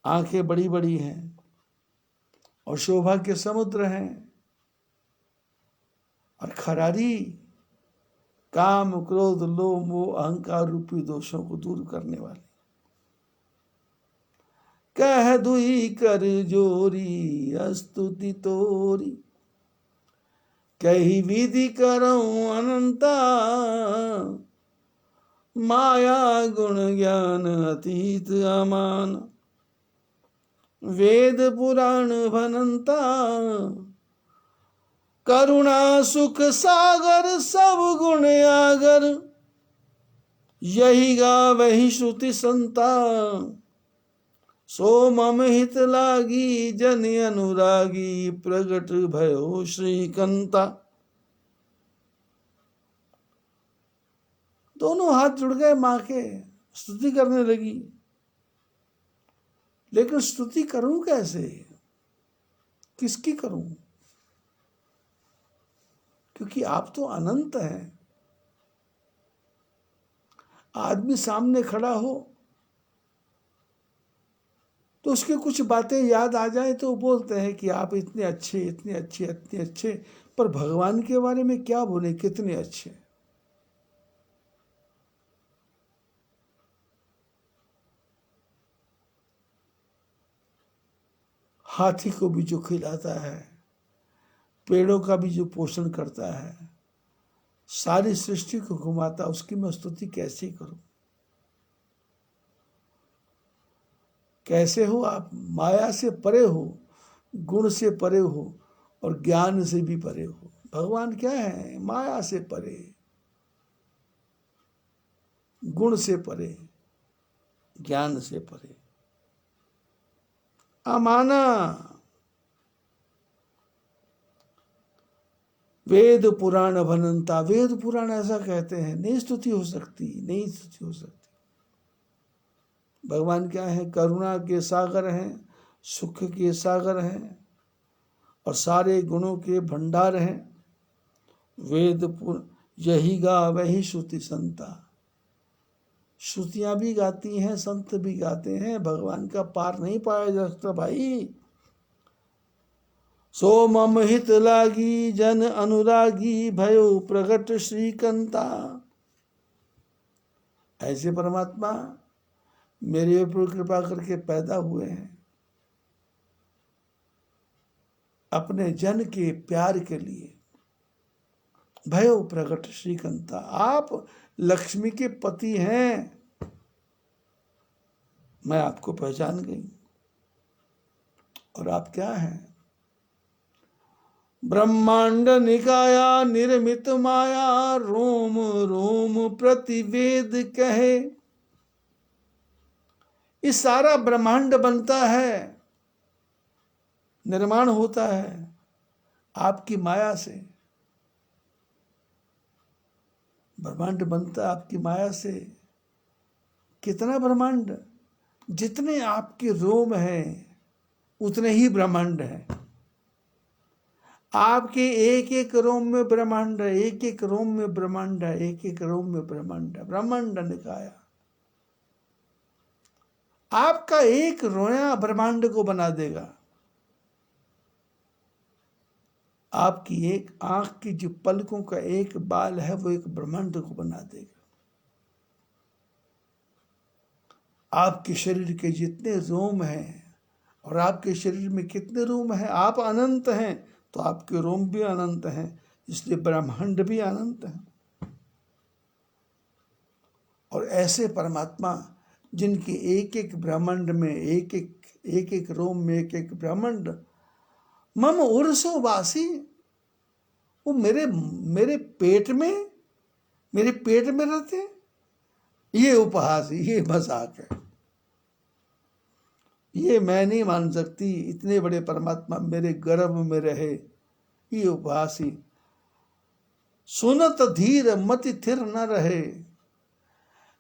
आंखें बड़ी बड़ी हैं और शोभा के समुद्र हैं, और खरारी काम क्रोध लोभ मोह अहंकार रूपी दोषों को दूर करने वाले। कह दुई कर जोरी स्तुति तोरी, कही विधि करऊं अनंता, माया गुण ज्ञान अतीत अमान, वेद पुराण भनंता, करुणा सुख सागर सब गुण आगर, यही गावहि श्रुति संता, सो मम हित लागी जन अनुरागी, प्रगट भयो श्रीकंता। दोनों हाथ जुड़ गए मां के, स्तुति करने लगी। लेकिन स्तुति करूं कैसे, किसकी करूं? क्योंकि आप तो अनंत हैं। आदमी सामने खड़ा हो तो उसके कुछ बातें याद आ जाए तो बोलते हैं कि आप इतने अच्छे, इतने अच्छे, इतने अच्छे, पर भगवान के बारे में क्या बोले, कितने अच्छे। हाथी को भी जो खिलाता है, पेड़ों का भी जो पोषण करता है, सारी सृष्टि को घुमाता, उसकी मैं स्तुति कैसे करूं? कैसे हो आप? माया से परे हो, गुण से परे हो और ज्ञान से भी परे हो। भगवान क्या है? माया से परे, गुण से परे, ज्ञान से परे। अमाना वेद पुराण भनंता, वेद पुराण ऐसा कहते हैं, नहीं स्तुति हो सकती, नहीं स्तुति हो सकती। भगवान क्या है? करुणा के सागर हैं, सुख के सागर हैं और सारे गुणों के भंडार हैं। वेद यही गा वही श्रुति संता, श्रुतियां भी गाती हैं, संत भी गाते हैं। भगवान का पार नहीं पाया जा सकता भाई। सो मम हित लागी जन अनुरागी भयो प्रगट श्रीकंता। ऐसे परमात्मा मेरे ऊपर कृपा करके पैदा हुए हैं अपने जन के प्यार के लिए। भयो प्रगट श्रीकंता, आप लक्ष्मी के पति हैं, मैं आपको पहचान गई। और आप क्या हैं? ब्रह्मांड निकाया निर्मित माया, रोम रोम प्रतिवेद कहे। इस सारा ब्रह्मांड बनता है, निर्माण होता है आपकी माया से। ब्रह्मांड बनता है आपकी माया से। कितना ब्रह्मांड? जितने आपके रोम हैं उतने ही ब्रह्मांड है। आपके एक एक रोम में ब्रह्मांड है, एक एक रोम में ब्रह्मांड है, एक एक रोम में ब्रह्मांड है। ब्रह्मांड निकाया, आपका एक रोया ब्रह्मांड को बना देगा। आपकी एक आंख की जो पलकों का एक बाल है वो एक ब्रह्मांड को बना देगा। आपके शरीर के जितने रोम हैं और आपके शरीर में कितने रोम हैं, आप अनंत हैं तो आपके रोम भी अनंत हैं, इसलिए ब्रह्मांड भी अनंत है। और ऐसे परमात्मा जिनके एक एक ब्रह्मांड में एक एक रोम में एक एक ब्रह्मांड, मम उर्सो वासी, वो मेरे पेट में रहते हैं। ये उपहास, ये मजाक है, ये मैं नहीं मान सकती। इतने बड़े परमात्मा मेरे गर्भ में रहे, ये उपहासी। सुनत धीर मति थिर न रहे,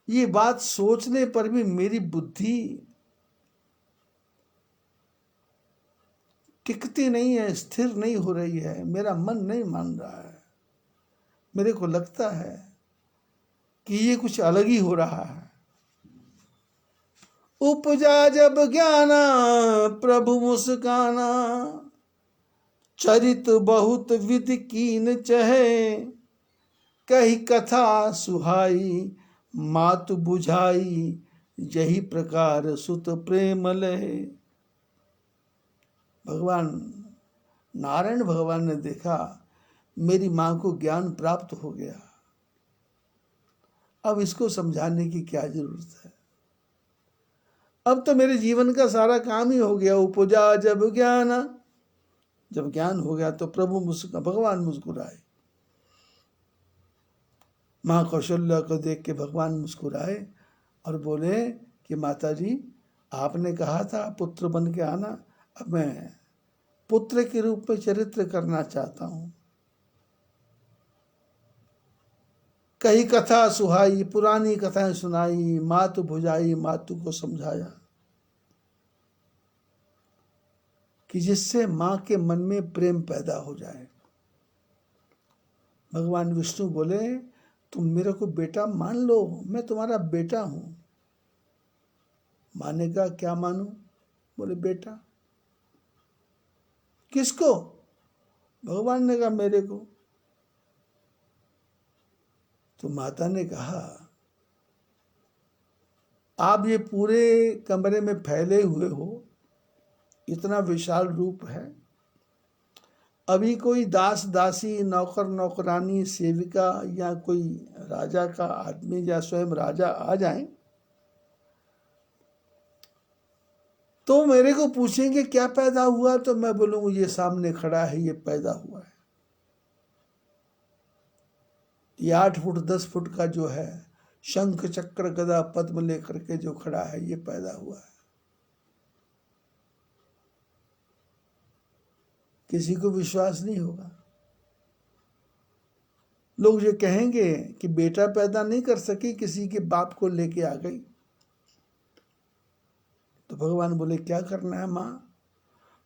ये बात सोचने पर भी मेरी बुद्धि टिकती नहीं है, स्थिर नहीं हो रही है, मेरा मन नहीं मान रहा है। मेरे को लगता है कि ये कुछ अलग ही हो रहा है। उपजा जब ज्ञाना प्रभु मुस्काना, चरित बहुत विधि कीन चहे, कही कथा सुहाई मातु बुझाई, यही प्रकार सुत प्रेम लहे। भगवान नारायण भगवान ने देखा मेरी मां को ज्ञान प्राप्त हो गया, अब इसको समझाने की क्या जरूरत है, अब तो मेरे जीवन का सारा काम ही हो गया। उपजा जब ज्ञान, जब ज्ञान हो गया तो भगवान मुस्कुराए। मां कौशल्या को देख के भगवान मुस्कुराए और बोले कि माता जी, आपने कहा था पुत्र बन के आना, अब मैं पुत्र के रूप में चरित्र करना चाहता हूं। कई कथा सुहाई, पुरानी कथाएं सुनाई, मातु भुजाई, मातु को समझाया कि जिससे मां के मन में प्रेम पैदा हो जाए। भगवान विष्णु बोले, तुम मेरे को बेटा मान लो, मैं तुम्हारा बेटा हूं। माँ ने कहा, क्या मानूं? बोले, बेटा। किसको? भगवान ने कहा, मेरे को। तो माता ने कहा, आप ये पूरे कमरे में फैले हुए हो, इतना विशाल रूप है, अभी कोई दास दासी, नौकर नौकरानी, सेविका या कोई राजा का आदमी या स्वयं राजा आ जाए तो मेरे को पूछेंगे क्या पैदा हुआ, तो मैं बोलूंगा ये सामने खड़ा है, ये पैदा हुआ है। ये 8 फुट 10 फुट का जो है, शंख चक्र गदा पद्म लेकर के जो खड़ा है, ये पैदा हुआ है। किसी को विश्वास नहीं होगा। लोग ये कहेंगे कि बेटा पैदा नहीं कर सकी, किसी के बाप को लेके आ गई। तो भगवान बोले क्या करना है माँ?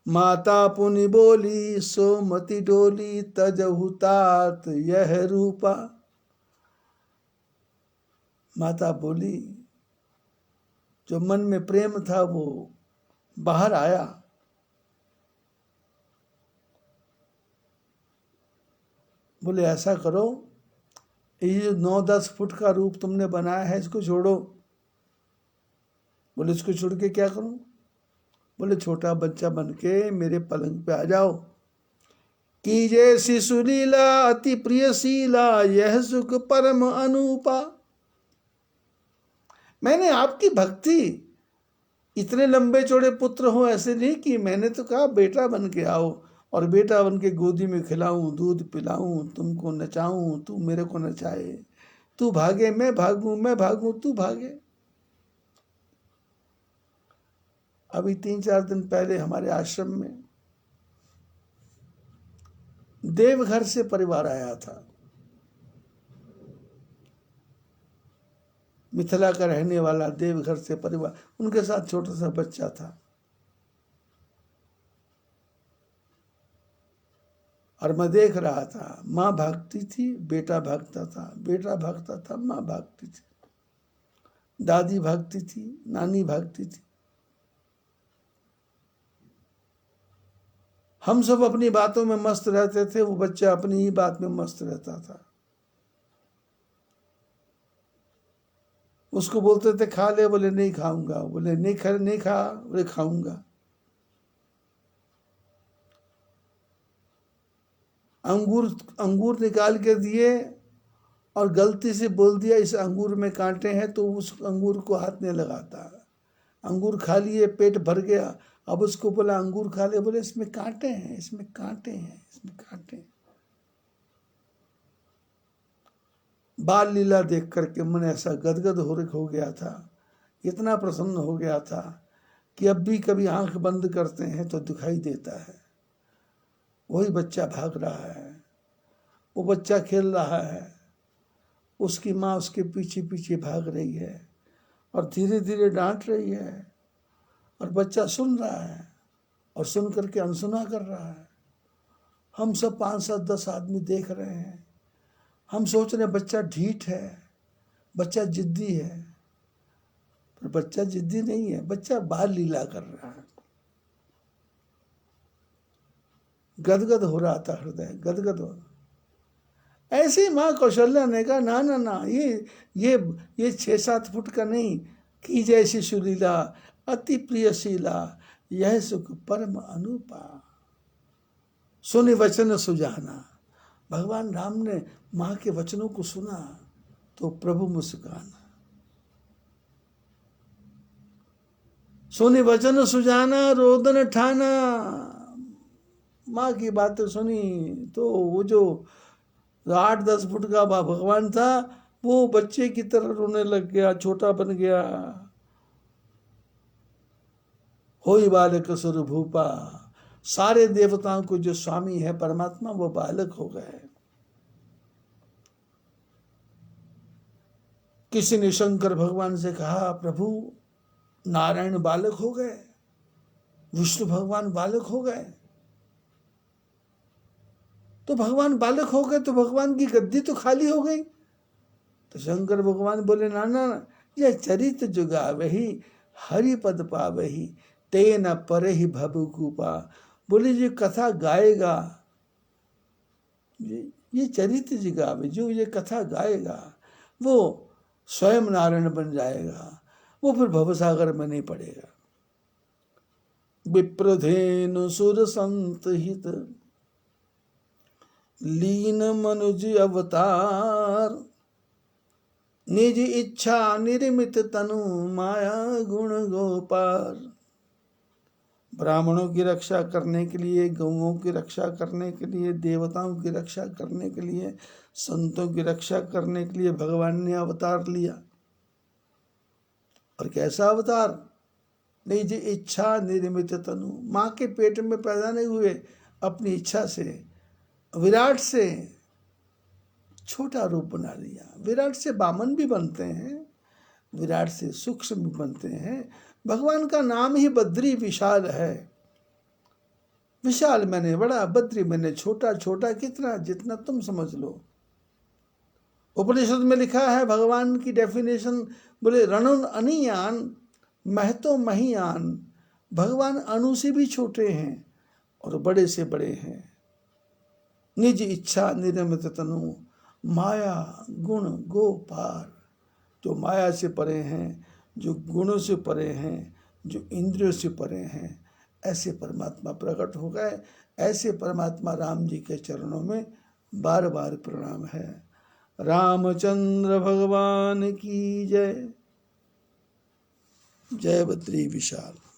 माता पुनि बोली सोमति डोली तजहु तात यह रूपा। माता बोली, जो मन में प्रेम था वो बाहर आया। बोले ऐसा करो, ये 9-10 फुट का रूप तुमने बनाया है, इसको छोड़ो। बोले इसको छोड़ के क्या करूं? बोले छोटा बच्चा बन के मेरे पलंग पे आ जाओ। कीजे शिशु लीला अति प्रियशीला यह सुख परम अनूपा। मैंने आपकी भक्ति, इतने लंबे चौड़े पुत्र हो ऐसे नहीं कि, मैंने तो कहा बेटा बन के आओ, और बेटा बन के गोदी में खिलाऊं, दूध पिलाऊं, तुमको नचाऊं, तू मेरे को नचाए, तू भागे मैं भागूं, मैं भागूं तू भागे। अभी 3-4 दिन पहले हमारे आश्रम में देवघर से परिवार आया था। मिथिला का रहने वाला देवघर से परिवार, उनके साथ छोटा सा बच्चा था। और मैं देख रहा था, माँ भागती थी, बेटा भागता था, बेटा भागता था, माँ भागती थी, दादी भागती थी, नानी भागती थी। हम सब अपनी बातों में मस्त रहते थे, वो बच्चा अपनी ही बात में मस्त रहता था। उसको बोलते थे खा ले, बोले नहीं खाऊंगा, बोले नहीं खा, बोले खाऊंगा। अंगूर निकाल के दिए और गलती से बोल दिया इस अंगूर में कांटे हैं, तो उस अंगूर को हाथ नहीं लगाता। अंगूर खा लिए, पेट भर गया, अब उसको बोला अंगूर खा ले, बोले इसमें कांटे हैं, इसमें कांटे हैं, इसमें कांटे हैं। बाल लीला देख करके मन ऐसा गदगद हो गया था, इतना प्रसन्न हो गया था कि अब भी कभी आंख बंद करते हैं तो दिखाई देता है वही बच्चा भाग रहा है, वो बच्चा खेल रहा है, उसकी माँ उसके पीछे पीछे भाग रही है और धीरे धीरे डांट रही है, और बच्चा सुन रहा है और सुन करके अनसुना कर रहा है। हम सब 5-7-10 आदमी देख रहे हैं। हम सोच रहे हैं बच्चा ढीठ है, बच्चा जिद्दी है, पर बच्चा जिद्दी नहीं है, बच्चा बाल लीला कर रहा है। गदगद हो रहा था हृदय, गदगद हो। ऐसे माँ कौशल्या ने कहा ना ना ना, ये 6-7 फुट का नहीं, की जैसी सुलीला अति प्रियशीला यह सुख परम अनुपा। सुनि वचन सुजाना। भगवान राम ने माँ के वचनों को सुना तो प्रभु मुस्काना। सुनि वचन सुजाना रोदन ठाना। माँ की बातें सुनी तो वो जो 8-10 फुट का भगवान था वो बच्चे की तरह रोने लग गया, छोटा बन गया। होई बालक सुर भूपा। सारे देवताओं को जो स्वामी है परमात्मा, वो बालक हो गए। किसी ने शंकर भगवान से कहा प्रभु नारायण बालक हो गए, विष्णु भगवान बालक हो गए, तो भगवान बालक हो गए तो भगवान की गद्दी तो खाली हो गई। तो शंकर भगवान बोले ना ना, यह चरित जुगावही हरि पद पावही तेन पर ही भवकूपा। बोले जो कथा गाएगा, ये चरित्र जुगावे, जो ये कथा गाएगा वो स्वयं नारायण बन जाएगा, वो फिर भवसागर में नहीं पड़ेगा। विप्रधेनु सुर संत हित लीन मनुज अवतार। निज इच्छा निर्मित तनु माया गुण गोपार। ब्राह्मणों की रक्षा करने के लिए, गौओं की रक्षा करने के लिए, देवताओं की रक्षा करने के लिए, संतों की रक्षा करने के लिए भगवान ने अवतार लिया। और कैसा अवतार? निज इच्छा निर्मित तनु, माँ के पेट में पैदा नहीं हुए, अपनी इच्छा से विराट से छोटा रूप बना लिया। विराट से वामन भी बनते हैं, विराट से सूक्ष्म भी बनते हैं। भगवान का नाम ही बद्री विशाल है। विशाल मैंने बड़ा, बद्री मैंने छोटा। छोटा कितना? जितना तुम समझ लो। उपनिषद में लिखा है, भगवान की डेफिनेशन बोले, रणुन अनियान महतो महियान। भगवान अणु से भी छोटे हैं और बड़े से बड़े हैं। निज इच्छा निर्मित तनु, माया गुण गोपार। जो माया से परे हैं, जो गुणों से परे हैं, जो इंद्रियों से परे हैं, ऐसे परमात्मा प्रकट हो गए। ऐसे परमात्मा राम जी के चरणों में बार बार प्रणाम है। रामचंद्र भगवान की जय। जय बद्री विशाल।